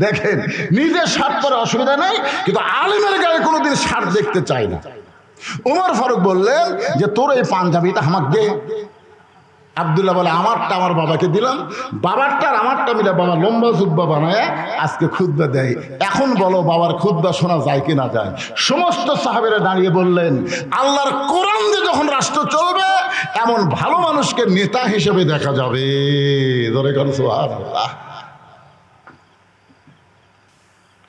দেখেন, নিজের শার্ট পরে অসুবিধা নাই, কিন্তু আলিমের গায়ে কোনোদিন শার্ট দেখতে চাই না। ওমর ফারুক বললেন যে, তোর এই পাঞ্জাবিটা আমাকে দে। আব্দুল্লাহ বলে, আমারটা আমার বাবাকে দিলাম, বাবারটা আর আমারটা মিলে বাবা লম্বা জুব্বা বানায় আজকে খুতবা দেয়। এখন বলো, বাবার খুতবা শোনা যায় কি না যায়? সমস্ত সাহাবীরা দাঁড়িয়ে বললেন, আল্লাহর কোরআন দিয়ে যখন রাষ্ট্র চলবে, এমন ভালো মানুষকে নেতা হিসেবে দেখা যাবে। ধরে কোন সুবহানাল্লাহ।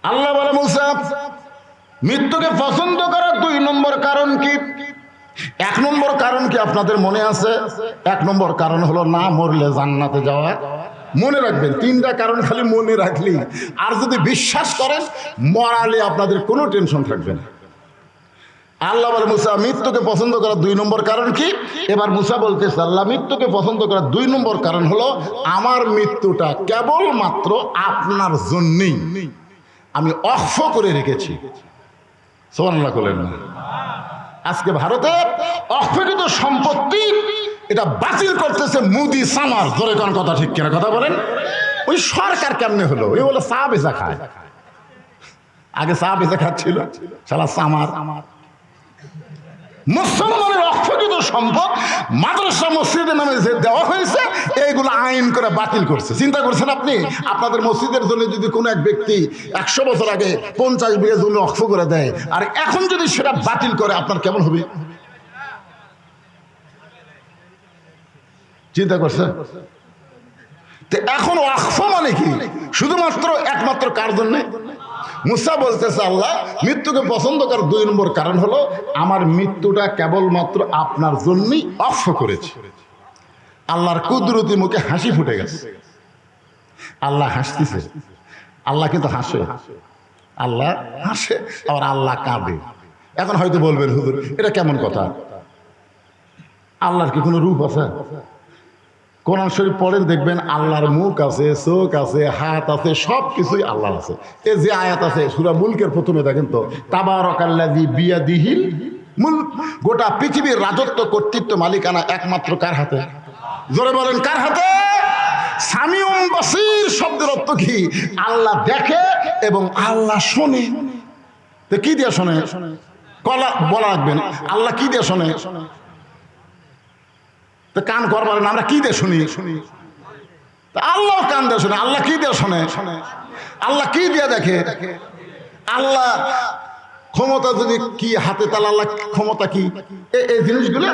আল্লাহ বলে, মুসা, মৃত্যুকে পছন্দ করার 2 নম্বর কারণ কি? 1 নম্বর কারণ কি আপনাদের মনে আছে? 1 নম্বর কারণ হলো না মরলে জান্নাতে যাওয়া। মনে রাখবেন, 3টা কারণ খালি মনে রাখলি, আর যদি বিশ্বাস করেন, মরালে আপনাদের কোনো টেনশন থাকবে না। আল্লাহ বলে, মুসা, মৃত্যুকে পছন্দ করার 2 নম্বর কারণ কি? এবার মুসা বলতেছে, আল্লাহ, মৃত্যুকে পছন্দ করার 2 নম্বর কারণ হলো আমার মৃত্যুটা কেবলমাত্র আপনার জন্যই আমি অক্ষ করে রেখেছি। সুবহানাল্লাহ বলেন না? আজকে ভারতে অক্ষরিত সম্পত্তি এটা বাতিল করতেছে মুদি সামার। ধরে কোন কথা ঠিক কিনা? কথা বলেন। ওই সরকার কেমনে হলো? ওই বলে চা বেচা খায়, আগে চা বেচা খাচ্ছিল, সালা সামার। মুসলমানের অক্ষরিত সম্পদ মাদ্রাসা মসজিদের নামে যে দেওয়া হয়েছে, এইগুলো আইন করে বাতিল করছে। চিন্তা করছেন আপনি, আপনাদের মসজিদের জন্য যদি কোনো এক ব্যক্তি 100 বছর আগে 50 বিঘা জমি অক্ষ করে দেয়, আর এখন যদি সেটা বাতিল করে, আপনার কেমন হবে? চিন্তা করছেন? তো এখন ওয়াকফ মানে কি? শুধুমাত্র একমাত্র কার জন্য? মুসা বলতেছে, আল্লাহ, মৃত্যুকে পছন্দ করার 2 নম্বর কারণ হলো আমার মৃত্যুটা কেবলমাত্র আপনার জন্যই অক্ষ করেছি। আল্লাহর কুদরতি মুখে হাসি ফুটে গেছে। আল্লাহ হাসতেছে। আল্লাহ কিন্তু হাসে, আল্লাহ হাসে, আবার আল্লাহ কাঁদে। এখন হয়তো বলবেন, হুজুর, এটা কেমন কথা? আল্লাহর কি কোনো রূপ আছে? কোরআন শরীফ পড়েন, দেখবেন আল্লাহর মুখ আছে, চোখ আছে, হাত আছে, সব কিছুই আল্লাহ আছে। এই যে আয়াত আছে সূরা মুলকের প্রথমে, দেখেন তো, তাবারাকাল্লাযী বিয়াদিহিল মুলক। গোটা পৃথিবীর রাজত্ব, কর্তৃত্ব, মালিকানা একমাত্র কার হাতে? জোরে বলেন, কার হাতে? সামিউন বাসীর শব্দের অর্থ কি? আল্লাহ দেখে এবং আল্লাহ শোনে। তো কি দিয়ে শোনে? কলা বলা রাখবেন, আল্লাহ কি দিয়ে শোনে? তো কান করবার না, আমরা কি দিয়ে শুনি? আল্লাহ কান দিয়ে শোনে। আল্লাহ কি দিয়ে শোনে? আল্লাহ কি দিয়ে দেখে? আল্লাহ ক্ষমতা যদি কি হাতে, তাহলে আল্লাহ ক্ষমতা কি? এই জিনিসগুলো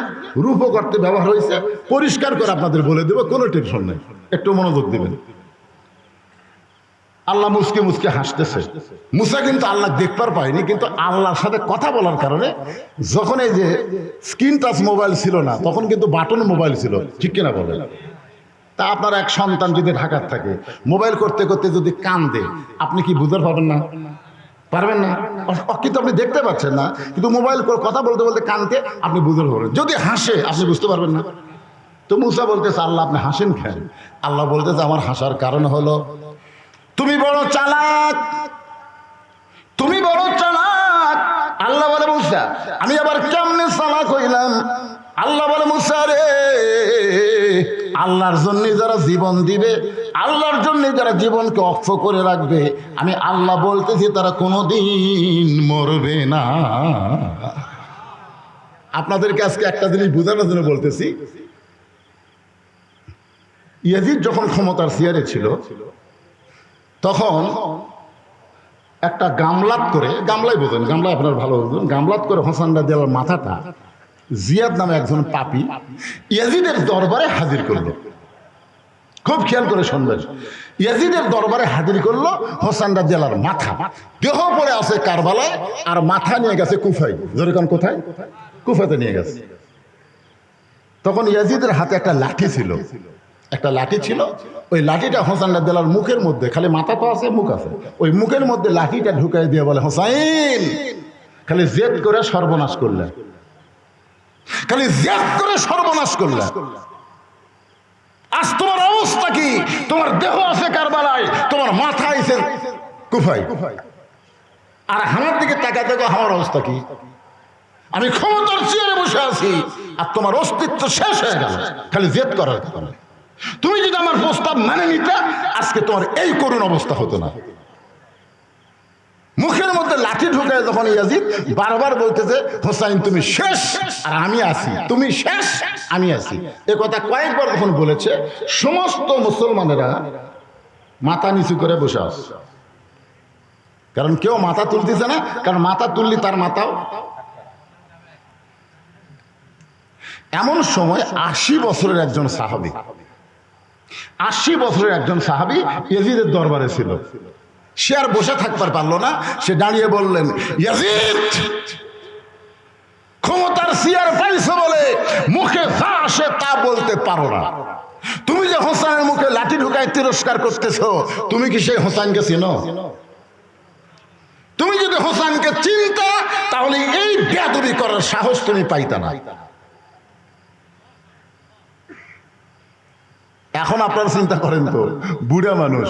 রূপক অর্থে ব্যবহার হয়েছে, পরিষ্কার করে আপনাদের বলে দেবো, কোনো টেনশন নেই, একটু মনোযোগ দিবেন। আল্লাহ মুসকে মুসকে হাসতেছে। মুসা কিন্তু আল্লাহ দেখবার পায়নি, কিন্তু আল্লাহর সাথে কথা বলার কারণে, যখন এই যে স্ক্রিন টাচ মোবাইল ছিল না, তখন কিন্তু বাটন মোবাইল ছিল, ঠিক কিনা বলে? তা আপনার এক সন্তান যদি ঢাকার থাকে, মোবাইল করতে করতে যদি কান্দে, আপনি কি বুঝতে পারবেন না? পারবেন না, কিন্তু আপনি দেখতে পাচ্ছেন না, কিন্তু মোবাইল করে কথা বলতে বলতে কানতে আপনি বুঝতে পারবেন। যদি হাসে আপনি বুঝতে পারবেন না। তো মুসা বলতেছে, আল্লাহ আপনি হাসেন কেন? আল্লাহ বলতেছে, আমার হাসার কারণ হলো তুমি বড় চালাক, তুমি বড় চালাক। আল্লাহ বলে, মুসা আমি আবার কেমনে চালাক হইলাম? আল্লাহ বলে, মুসা রে, আল্লাহর জন্য যারা জীবন দিবে, আল্লাহর জন্য যারা জীবনকে অক্ষ করে রাখবে, আমি আল্লাহ বলতেছি তারা কোনোদিন মরবে না। আপনাদেরকে আজকে একটা জিনিস বোঝানোর জন্য বলতেছি, ইয়াজিদ যখন ক্ষমতার চেয়ারে ছিল, তখন একটা গামলাত করে, গামলাই বোঝেন, গামলাই আপনার ভালো বোঝেন, গামলাত করে হোসেন রাদিয়াল্লাহু মাথাটা জিয়াদ নামে একজন পাপী ইয়াজিদের দরবারে হাজির করলো। খুব খেয়াল করে শুনবেন, ইয়াজিদের দরবারে হাজির করলো হোসেন রাদিয়াল্লাহর মাথা। দেহ পড়ে আছে কারবালায়, আর মাথা নিয়ে গেছে কুফায়। যেরকম কোথায়? কুফাতে নিয়ে গেছে। তখন ইয়াজিদের হাতে একটা লাঠি ছিল, একটা লাঠি ছিল। ওই লাঠিটা হোসেন রাদিয়াল্লাহর মুখের মধ্যে, খালি মাথা তো আছে, মুখ আছে, ওই মুখের মধ্যে লাঠিটা ঢুকাই দিয়ে বলে, হোসাইন খালি জেদ করে সর্বনাশ করলে, খালি জেদ করে সর্বনাশ করলে। আজ তোমার অবস্থা কি? তোমার দেহ আছে কারবালায়, তোমার মাথা আছে কুফায়, আর আমার দিকে তাকায় দেখো আমার অবস্থা কি? আমি ক্ষমতার চেয়ারে বসে আছি, আর তোমার অস্তিত্ব শেষ হয়ে গেল খালি জেদ করার কারণে। তুমি যদি আমার প্রস্তাব মানে নিতে, আজকে তোমার এই করুণ অবস্থা হতো না। মুখের মধ্যে লাঠি ঢুকায় যখন ইয়াজিদ বারবার বলতেছে, হোসাইন তুমি শেষ আর আমি আছি, তুমি শেষ আমি আছি। এ কথা কয়েকবার যখন বলেছে, সমস্ত মুসলমানেরা মাথা নিচু করে বসে আছে। কারণ কেউ মাথা তুলতেছে না, কারণ মাথা তুললি তার মাথাও। এমন সময় 80 বছরের একজন সাহাবী, 80 বছরের একজন সাহাবী ইয়াজিদের দরবারে ছিল। সে আর বসে থাকবার পারলো না, সে দাঁড়িয়ে বললেন, ইয়াজিদ ক্ষমতার চেয়ার পাইছো বলে মুখে যা আসে তা বলতে পারো না। তুমি যে হোসেনের মুখে লাঠি ঢুকায় তিরস্কার করতেছো, তুমি কি সেই হোসেনকে চিনো? তুমি যদি হোসেনকে চিনতা, তাহলে এই বেয়াদবি করার সাহস তুমি পাইতা না। এখন আপনারা চিন্তা করেন তো, বুড়া মানুষ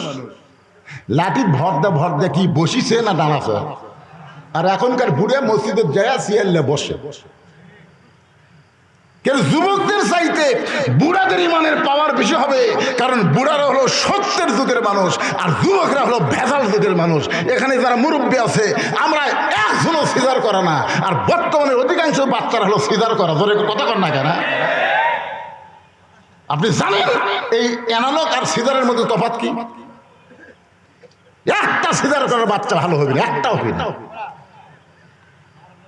লাঠির ভর দে কি বসিছে না দাঁড়াছে? আর এখনকার বুড়ে মসজিদের যায় সিয়াল্লে বসে। কেন যুবকদের চাইতে বুড়াদের ইমানের পাওয়ার বেশি হবে, কারণ বুড়ারা হলো সত্যের যুগের মানুষ, আর যুবকরা হলো ভেজাল যুগের মানুষ। এখানে যারা মুরব্বী আছে, আমরা একজনও সিজার করা না, আর বর্তমানে অধিকাংশ বাচ্চারা হলো সিজার করা। ধরে কথা কর না কেন? আপনি জানেন এই অ্যানালগ আর সিজারের মধ্যে তফাৎ কি? একটা সিজার করার বাচ্চা ভালো হবে না, একটাও হবে না।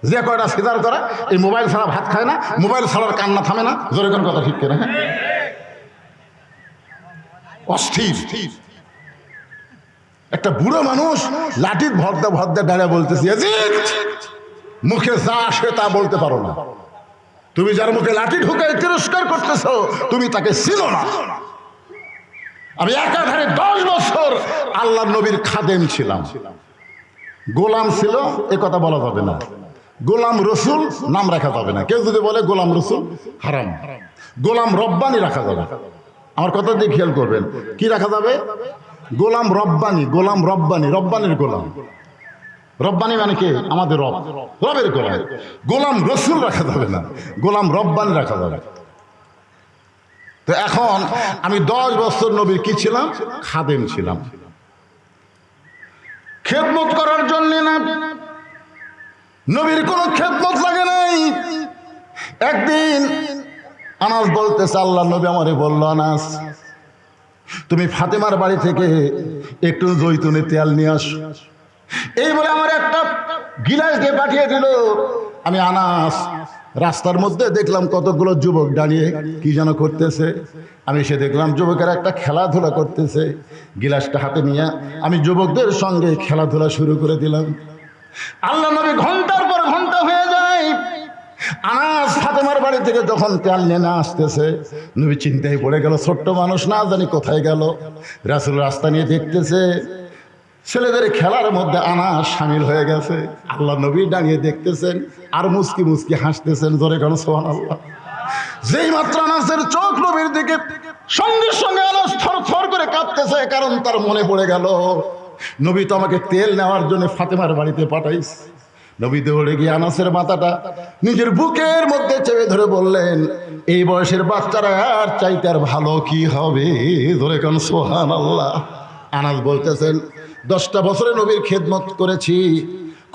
যে কয়টা সিজার করা, এই মোবাইল ছাড়া ভাত খায় না, মোবাইল ছাড়ার কান্না থামে না। জোরে কোন কথা ঠিক কিনা? অস্থির একটা বুড়ো মানুষ লাঠির ভর দিয়ে দাঁড়িয়ে বলতেছে, মুখে যা আসে তা বলতে পারো না। তুমি যার মুখে লাঠি ঢুকায় তিরস্কার করতেছ, তুমি তাকে চিনো না। আমি একাধারে 10 বছর আল্লাহর নবীর খাদেম ছিলাম। গোলাম ছিল এ কথা বলা যাবে না, গোলাম রসুল নাম রাখা যাবে না। কেউ যদি বলে গোলাম রসুল হারাম, গোলাম রব্বানি রাখা যাবে। আমার কথা দিয়ে খেয়াল করবেন, কি রাখা যাবে? গোলাম রব্বানি, গোলাম রব্বানি, রব্বানির গোলাম। রব্বানি মানে কে? আমাদের রব, রবের গোলাম। গোলাম রসুল রাখা যাবে না, গোলাম রব্বানি রাখা যাবে। তো এখন আমি 10 বছর নবীর কি ছিলাম? খাদেম ছিলাম, খেদমত করার জন্য না, নবীর কোনো খেদমত লাগে নাই। একদিন আনাস বলতেছে, আল্লাহ নবী আমারে বললো, আনাস তুমি ফাতেমার বাড়ি থেকে একটু জৈতুনের তেল নিয়ে আসো। এই বলে আমার একটা গিলাস দিয়ে পাঠিয়ে দিল। আমি আনাস রাস্তার মধ্যে দেখলাম কতগুলো যুবক দাঁড়িয়ে কি যেন করতেছে। আমি এসে দেখলাম যুবকেরা একটা খেলাধুলা করতেছে। গিলাসটা হাতে নিয়ে আমি যুবকদের সঙ্গে খেলাধুলা শুরু করে দিলাম। আল্লাহ নবী ঘন্টার পর ঘন্টা হয়ে যায়। আনাস ফাতেমার বাড়ি থেকে যখন তেল নিয়ে না আসতেছে, নবী চিন্তায় পড়ে গেল, ছোট্ট মানুষ না জানি কোথায় গেল। রাসূল রাস্তা নিয়ে দেখতেছে ছেলেদের খেলার মধ্যে আনাস সামিল হয়ে গেছে। আল্লাহ নবী দাঁড়িয়ে দেখতেছেন আর মুস্কি মুস্কি হাসতেছেন। জোরে কেন সুবহানাল্লাহ। যেই মাত্র আনাসের চোখ নবীর দিকে, সঙ্গে সঙ্গে আনাস থর থর করে কাঁপতেছে, কারণ তার মনে পড়ে গেল নবী তো আমাকে তেল নেওয়ার জন্য ফাতেমার বাড়িতে পাঠাইছে। নবী দৌড়ে গিয়ে আনাসের মাথাটা নিজের বুকের মধ্যে চেপে ধরে বললেন, এই বয়সের বাচ্চারা আর চাইতে আর ভালো কি হবে? ধরে কেন সুবহানাল্লাহ। আনাস বলতেছেন 10টা বছরে নবীর খেদমত করেছি,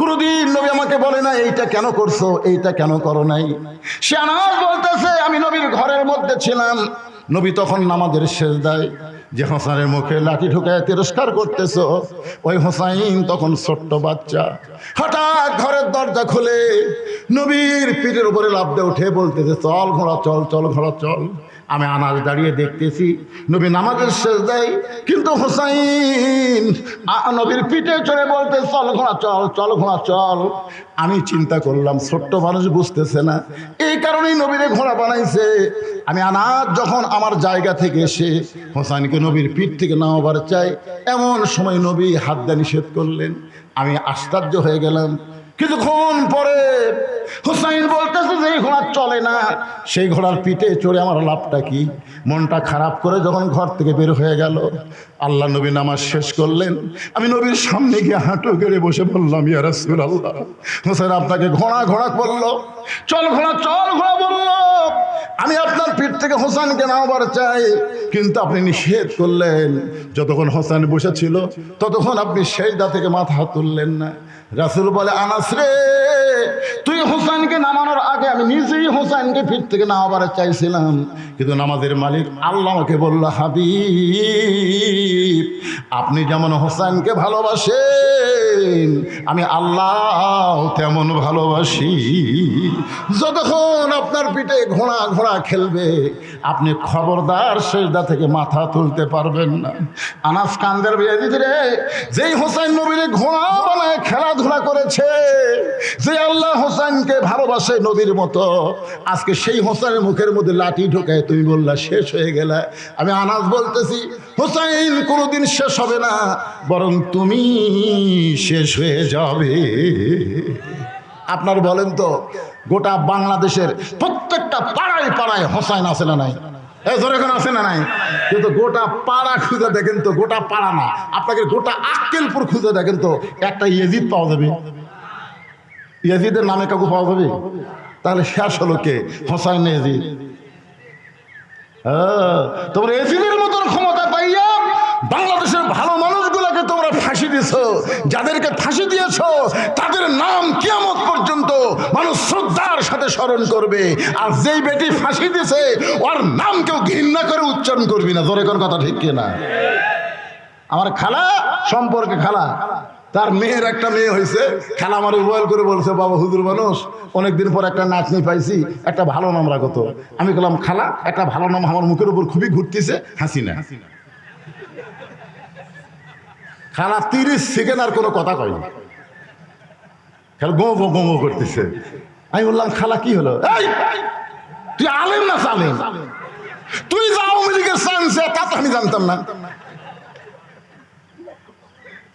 কোনদিন নবী আমাকে বলে না এইটা কেন করছো, এইটা কেন করো নাই। সে আনাস বলতেছে আমি নবীর ঘরের মধ্যে ছিলাম, নবী তখন নামাজের সেজদায়, যে হোসেনের মুখে লাঠি ঢুকায় তিরস্কার করতেছো, ওই হোসাইন তখন ছোট্ট বাচ্চা। হঠাৎ ঘরের দরজা খুলে নবীর পিঠের উপরে লাফ দিয়ে উঠে বলতেছে, চল ঘোড়া চল, চল ঘোড়া চল। আমি আনাস দাঁড়িয়ে দেখতেছি নবী নামাজের সেজদায়, কিন্তু হোসাইন নবীর পিঠে চড়ে বলতে, চল ঘোড়া চল, চল ঘোড়া চল। আমি চিন্তা করলাম ছোট্ট মানুষ বুঝতেছে না, এই কারণেই নবীরে ঘোড়া বানাইছে। আমি আনাস যখন আমার জায়গা থেকে এসে হোসাইনকে নবীর পিঠ থেকে নামাবার চাই, এমন সময় নবী হাত দিয়ে নিষেধ করলেন। আমি আশ্চর্য হয়ে গেলাম। কিছুক্ষণ পরে হুসাইন বলতেছে যে এই ঘোড়া চলে না, সেই ঘোড়ার পিঠে চড়ে আমার লাভটা কি? মনটা খারাপ করে যখন ঘর থেকে বের হয়ে গেল, আল্লাহ নবী নামাজ শেষ করলেন। আমি নবীর সামনে গিয়ে হাঁটু গেড়ে বসে বললাম, ইয়া রাসূলুল্লাহ, হুসাইন আপনাকে ঘোড়া ঘোড়া বললো, চল ঘোড়া চল ঘোড়া বললো, আমি আপনার পিঠ থেকে হোসেনকে নামাবার চাই, কিন্তু আপনি নিষেধ করলেন। যতক্ষণ হোসেন বসেছিল ততক্ষণ আপনি সেজদা থেকে মাথা তুললেন না। রাসূল বলে, আনাস রে, তুই হোসেনকে নামানোর আগে আমি নিজেই হোসেনকে পিঠ থেকে নামাবার চাইছিলাম, কিন্তু নামাজের মালিক আল্লাহ আমাকে বলল, হাবিব আপনি যেমন হোসেনকে ভালোবাসেন আমি আল্লাহ তেমন ভালোবাসি। যতক্ষণ আপনার পিঠে ঘোড়া ঘোড়া খেলবে আপনি খবরদার সেজদা থেকে মাথা তুলতে পারবেন না। আনাস কান্দের বেয়াজিত রে, যেই হোসেন নবীর ঘোড়া বানায় খেলাধুলা করেছে, যে আল্লাহ হোসেনকে ভালোবাসে নবীর মতো, আজকে সেই হোসেনের মুখের মধ্যে লাঠি ঢোকায় তুমি বললা শেষ হয়ে গেলা। আমি আনাস বলতেছি, হোসেন কোনোদিন শেষ হবে না, বরং তুমি শেষ হয়ে যাবে। আপনার বলেন তো, গোটা বাংলাদেশের প্রত্যেকটা পাড়ায় পাড়ায় হোসেন আছে না নাই? এখন আছে না নাই? কিন্তু গোটা পাড়া খুঁজে দেখেন তো, গোটা পাড়া না, আপনাকে গোটা আক্কেলপুর খুঁজে দেখেন তো, একটা ইয়েজিদ পাওয়া যাবে? ইয়েজিদের নামে কাউকে পাওয়া যাবে? তাহলে শেষ হলো কে? হোসেন ইয়েজিদ। তোমরা ইয়েজিদের মতন ক্ষমতা পাইয়া বাংলাদেশের ভালো মানুষগুলোকে তোমরা ফাঁসি দিয়েছো। যাদেরকে ফাঁসি দিয়েছো তাদের নাম কিয়ামত পর্যন্ত মানুষ শ্রদ্ধার সাথে স্মরণ করবে, আর যেই বেটি ফাঁসি দিয়েছে ওর নাম কেউ ঘৃণা করে উচ্চারণ করবি না। জোরে কোন কথা ঠিক কিনা? আমার খালা সম্পর্কে খালা, তার মেয়ের একটা মেয়ে হয়েছে, খালা আমার মোবাইল করে বলছে, বাবা হুজুর মানুষ অনেকদিন পর একটা নাতনি পাইছি, একটা ভালো নাম রাখো তো। আমি বললাম, খালা একটা ভালো নাম আমার মুখের উপর খুবই ঘুরতেছে, হাসিনা। খালা 30 সেকেন্ড আর কোনো কথা কয়নি, খালা গো গো গো করতেছে। আমি বললাম, খালা কি হলো? এই তুই আলেম না সালেম? তুই যা আওয়ামী লীগের চান্সে তা তো আমি জানতাম না।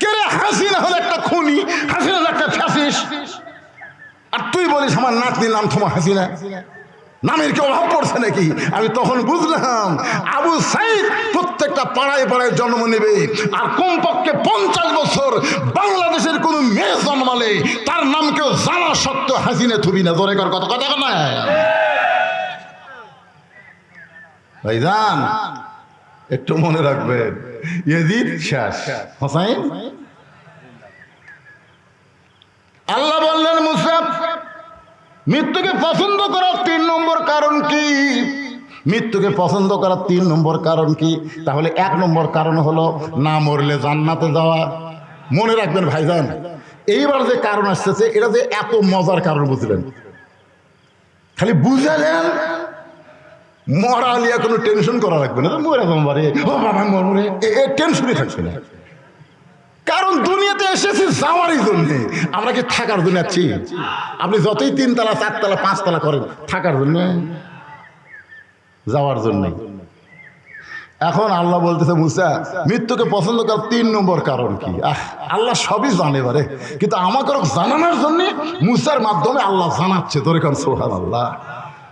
কেরে হাসিনা হলো একটা খুনি, হাসিনা হলো একটা ফ্যাসিস্ট, আর তুই বলিস আমার নাতনির নাম তোমার হাসিনা? নামের কি অভাব পড়ছে নাকি? আমি তখন বুঝলাম আবু সাইদ প্রত্যেকটা পাড়ায় পাড়ায় জন্ম নেবে, আর কমপক্ষে 50 বছর বাংলাদেশের কোন মেয়ে জন্মালে তার নাম কেউ জানা সত্ত্বেও হাসিনা থুবি না। জোরে কর কথা কথা না। ভাইজান একটু মনে রাখবেন, ইয়াজিদ শেষ, হোসাইন। আল্লাহ বললেন মুসা, মৃত্যুকে পছন্দ করার 3 নম্বর কারণ কি? মৃত্যুকে পছন্দ করার 3 নম্বর কারণ কি? তাহলে 1 নম্বর কারণ হলো না মরলে জান্নাতে যাওয়া। মনে রাখবেন ভাইজান, এইবার যে কারণ আসতেছে এটা যে এত মজার কারণ বুঝলেন, খালি বুঝালেন, মরা লিয়া কোনো টেনশন করা লাগবে না। মরে যাবে, ও বাবা মরে, টেনশনই থাকবে না। কারণ দুনিয়াতে এসেছি যাওয়ারই জন্যে, আমরা কি থাকার জন্য আছি? আপনি যতই 3 তলা 4 তলা 5 তলা করেন, থাকার জন্য, যাওয়ার জন্য। এখন আল্লাহ বলতেছে মুসা, মৃত্যুকে পছন্দ করার 3 নম্বর কারণ কি? আল্লাহ সবই জানে বারে, কিন্তু আমাকে জানানোর জন্য মুসার মাধ্যমে আল্লাহ জানাচ্ছে। তোরে কারণ সুবহানাল্লাহ,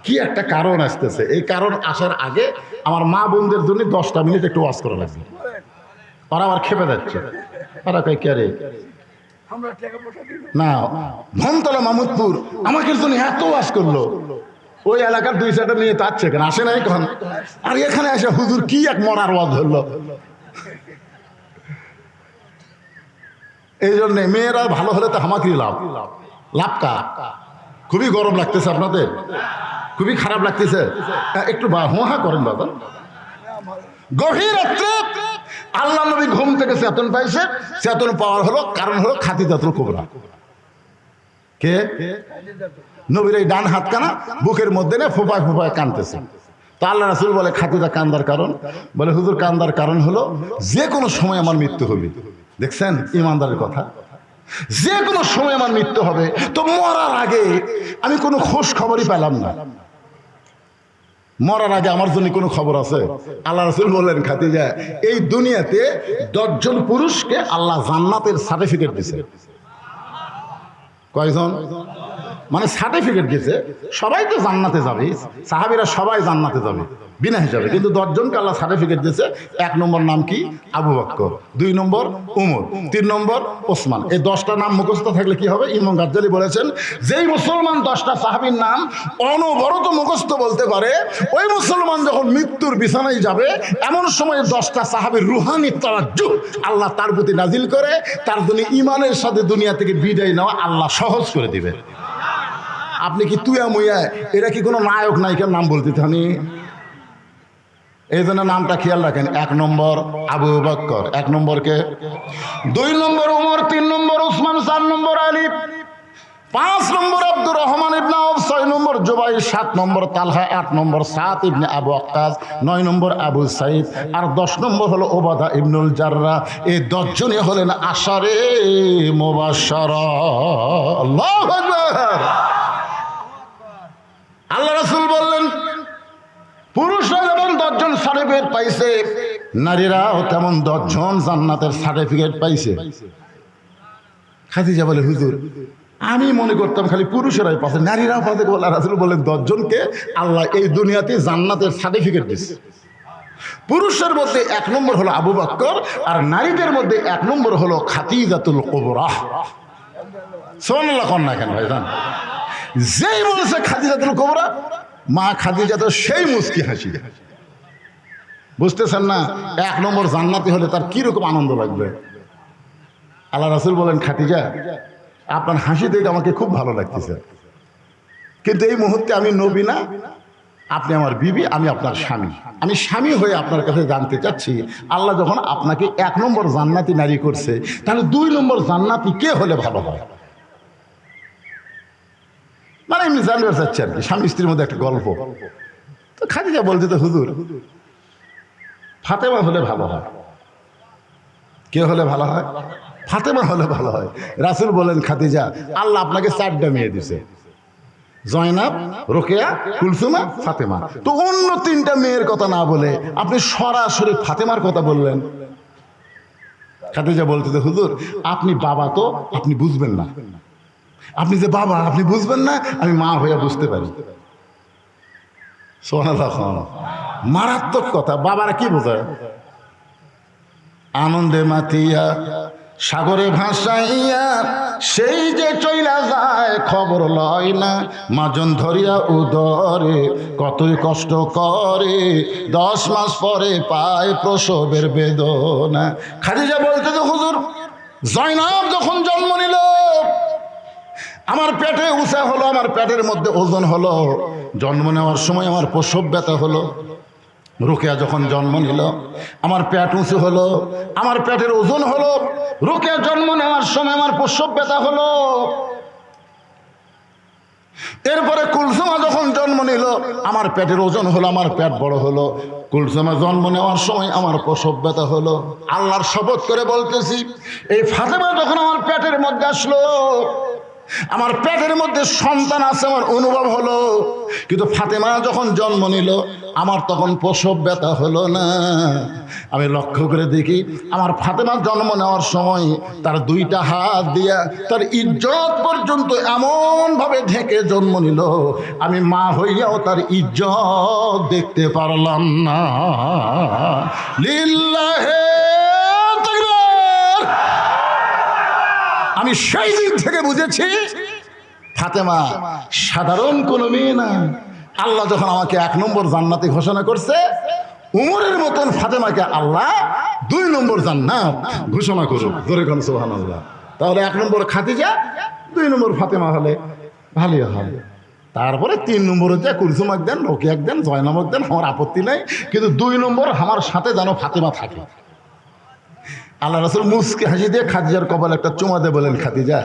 কি একটা কারণ আসতেছে। এই কারণ আসার আগে আমার মা বোনদের জন্য 10টা মিনিট একটু ওয়াজ করা লাগবে। ওরা আবার খেপে যাচ্ছে, ওরা কয় কে রে না, ধনতলা মাহমুদপুর আমাকে জন্য এত ওয়াজ করলো, ওই এলাকার 2-4টা নিয়ে তাচ্ছে কেন আসে নাই কখন? আর এখানে আসে হুজুর কি এক মরার ওয়াজ ধরলো। এই জন্যে মেয়েরা ভালো হলে তো আমাকেই লাভ। লাভ কা? খুবই গরম লাগতেছে আপনাদের, খুবই খারাপ লাগতেছে, একটু হোহা করেন বাবা। গভীর রাত্রে আল্লাহ নবী ঘুম থেকে চেতন পাইছে। চেতন পাওয়ার হলো কারণ হলো খাদিজাতুল কুবরা। কে? নবীর এই ডান হাত কানা বুকের মধ্যে না ফোপায় ফোপায় কানতেছে। তো আল্লাহ রাসূল বলে, খাদিজা কান্দার কারণ? বলে হুজুর কান্দার কারণ হলো যে কোনো সময় আমার মৃত্যু হবে। দেখছেন ইমানদারের কথা, যে কোনো সময় আমার মৃত্যু হবে। তো মরার আগে আমি কোনো খোঁজ খবরই পেলাম না। মরার আগে আমার জন্য কোনো খবর আছে? আল্লাহ রাসূল বললেন, খাদিজা এই দুনিয়াতে 10 জন পুরুষকে আল্লাহ জান্নাতের সার্টিফিকেট দিয়েছে। কয়জন? মানে সার্টিফিকেট দিয়েছে। সবাই তো জান্নাতে যাবে, সাহাবীরা সবাই জান্নাতে যাবে বিনা হিসাবে, কিন্তু 10 জনকে আল্লাহ সার্টিফিকেট দিয়েছে। 1 নম্বর নাম কি? আবু বকর, 2 নম্বর উমর, 3 নম্বর ওসমান। এই 10টা নাম মুখস্থ থাকলে কি হবে? ইমাম গাজ্জালি বলেছেন, যেই মুসলমান 10টা সাহাবীর নাম অনবরত মুখস্থ বলতে পারে, ওই মুসলমান যখন মৃত্যুর বিছানায় যাবে, এমন সময় 10টা সাহাবীর রুহানি তাওয়াজ্জুহ আল্লাহ তার প্রতি নাজিল করে, তার জন্য ইমানের সাথে দুনিয়া থেকে বিদায় নেওয়া আল্লাহ সহজ করে দিবে। আপনি কি তুয়া মুয়া, এটা কি কোনো নায়ক নায়িকার নাম বলতে থানি? এই জন্য নামটা খেয়াল রাখেন। 1 নম্বর আবু বকর, 1 নম্বরকে, 2 নম্বর উমর, 3 নম্বর উসমান, 4 নম্বর আলী, 5 নম্বর আব্দুর রহমান ইবনে আউফ, 6 নম্বর জুবাইর, 7 নম্বর তালহা, 8 নম্বর সাদ ইবনে আবু ওয়াক্কাস, 9 নম্বর আবু সাইদ, আর 10 নম্বর হলো ওবাদা ইবনুল জাররা। এই 10 জনই হলেন আশারে মুবাশশারা। আল্লাহু আকবার। আল্লাহ রাসূল বললেন, পুরুষরা যেমন 10 জন সার্টিফিকেট পাইছে, নারীরাও তেমন 10 জন জান্নাতের সার্টিফিকেট পাইছে। খাদিজা বলে, হুজুর আমি মনে করতাম খালি পুরুষেরাই পাচ্ছে, নারীরাও পাচ্ছে। আল্লাহ রাসূল বলেন, 10 জনকে আল্লাহ এই দুনিয়াতে জান্নাতের সার্টিফিকেট দিচ্ছে। পুরুষের মধ্যে 1 নম্বর হলো আবু বকর, আর নারীদের মধ্যে 1 নম্বর হলো খাদিজাতুল কুবরা। সুবহানাল্লাহ কোন না কেন ভাইজান? যেই বলেছে খাদিজাতুল কুবরা, মা খাদিজা তো সেই মুস্কি হাসি। বুঝতেছেন না? 1 নম্বর জান্নাতি হলে তার কিরকম আনন্দ লাগবে। আল্লাহ রাসূল বলেন, খাদিজা আপনার হাসি দেখে আমাকে খুব ভালো লাগতেছে, কিন্তু এই মুহূর্তে আমি নবী না, আপনি আমার বিবি, আমি আপনার স্বামী। আমি স্বামী হয়ে আপনার কাছে জানতে চাচ্ছি, আল্লাহ যখন আপনাকে 1 নম্বর জান্নাতি নারী করছে, তাহলে 2 নম্বর জান্নাতি কে হলে ভালো হয়? মানে এমনি জানতে চাচ্ছি আর কি, স্বামী স্ত্রীর মধ্যে একটা গল্প। তো খাদিজা বলছে, তো হুজুর ফাতেমা হলে ভালো হয়। কে হলে ভালো হয়? ফাতেমা হলে ভালো হয়। রাসূল বলেন, খাদিজা আল্লাহ আপনাকে 4টা মেয়ে দিছে, জয়নাব, রোকেয়া, কুলসুমা, ফাতেমা। তো অন্য 3টা মেয়ের কথা না বলে আপনি সরাসরি ফাতেমার কথা বললেন। খাদিজা বলতে, হুজুর আপনি বাবা, তো আপনি বুঝবেন না। আপনি যে বাবা, আপনি বুঝবেন না, আমি মা হইয়া বুঝতে পারি। সুবহানাল্লাহ। মারাত্মক কথা। বাবারা কি বোঝায়? আনন্দে মাতিয়া সাগরে ভাসাইয়া সেই যে চইলা যায় খবর লয় না, মাজন ধরিয়া উদরে কতই কষ্ট করে, 10 মাস পরে পায় প্রসবের বেদনা। খাদিজা বলতে তো হুজুর জয়নাব যখন জন্ম নিল আমার পেটে উঁচা হলো, আমার পেটের মধ্যে ওজন হলো, জন্ম নেওয়ার সময় আমার প্রসব ব্যথা হলো। রুকিয়া যখন জন্ম নিল আমার পেট উঁচু হলো, আমার পেটের ওজন হলো। রুকিয়া জন্ম নেওয়ার সময় আমার প্রসব ব্যথা হলো। এরপরে কুলসুমা যখন জন্ম নিল আমার পেটের ওজন হলো, আমার পেট বড় হলো। কুলসুমা জন্ম নেওয়ার সময় আমার প্রসব ব্যথা হলো। আল্লাহর শপথ করে বলতেছি, এই ফাতেমা যখন আমার পেটের মধ্যে আসলো, আমার পেটের মধ্যে সন্তান আছে আমার অনুভব হলো, কিন্তু ফাতেমা যখন জন্ম নিল আমার তখন প্রসব ব্যথা হলো না। আমি লক্ষ্য করে দেখি আমার ফাতেমা জন্ম নেওয়ার সময় তার 2টা হাত দিয়া তার ইজ্জত পর্যন্ত এমন ভাবে ঢেকে জন্ম নিল, আমি মা হইয়াও তার ইজ্জত দেখতে পারলাম না। লিল্লাহে তাকবীর। আমি সেই দিন থেকে বুঝেছি ফাতেমা সাধারণ কোনো মেয়ে না। আল্লাহ যখন আমাকে 1 নম্বর জান্নাতি ঘোষণা করছে, উমরের মতন ফাতেমাকে আল্লাহ 2 নম্বর জান্নাত ঘোষণা করুক। জোরে কোন সুবহানাল্লাহ। তাহলে 1 নম্বর খাদিজা, 2 নম্বর ফাতেমা হলে ভালোই হয়। তারপরে 3 নম্বরে যে কুলসুম একদিন, রোকেয়া একদিন, জয়নাব একদিন, আমার আপত্তি নাই, কিন্তু 2 নম্বর আমার সাথে যেন ফাতেমা থাকে। আল্লাহ রাসূল মুস্কি হাসি দিয়ে খাদিজার কপালে একটা চুমা দিয়ে বলেন, খাদিজা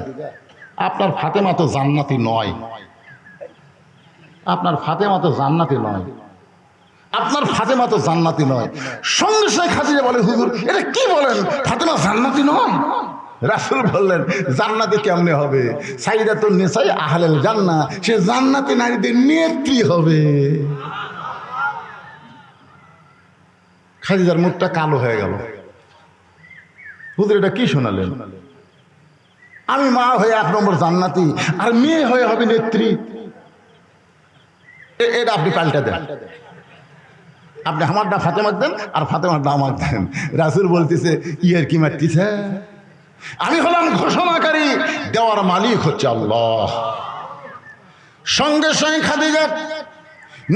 আপনার ফাতেমা তো জান্নাতি নয়, আপনার ফাতেমা তো জান্নাতি নয়, আপনার ফাতেমা তো জান্নাতি নয়। সঙ্গে সঙ্গে খাদিজা বলে, হুজুর এটা কি বলেন, ফাতেমা জান্নাতি নয়? রাসূল বললেন, জান্নাতি কেমনে হবে? সাইয়্যিদাতুন নিসাই আহলুল জান্নাহ, সে জান্নাতি নারীদের নেত্রী হবে। খাদিজার মুখটা কালো হয়ে গেল। হুজুর এটা কি শোনালেন? আমি মা হয়ে 1 নম্বর জান্নাতি আর মেয়ে হয়ে হবে নেত্রী। এটা আপনি পাল্টা দেন, আপনি আমারটা ফাতেমা দেন আর ফাতেমারটা আমার দেন। রাসূল বলতেছে, ইয়ার কি মারতেছে? আমি হলাম ঘোষণাকারী, দেওয়ার মালিক হচ্ছে আল্লাহ। সঙ্গে সঙ্গে খাদিজা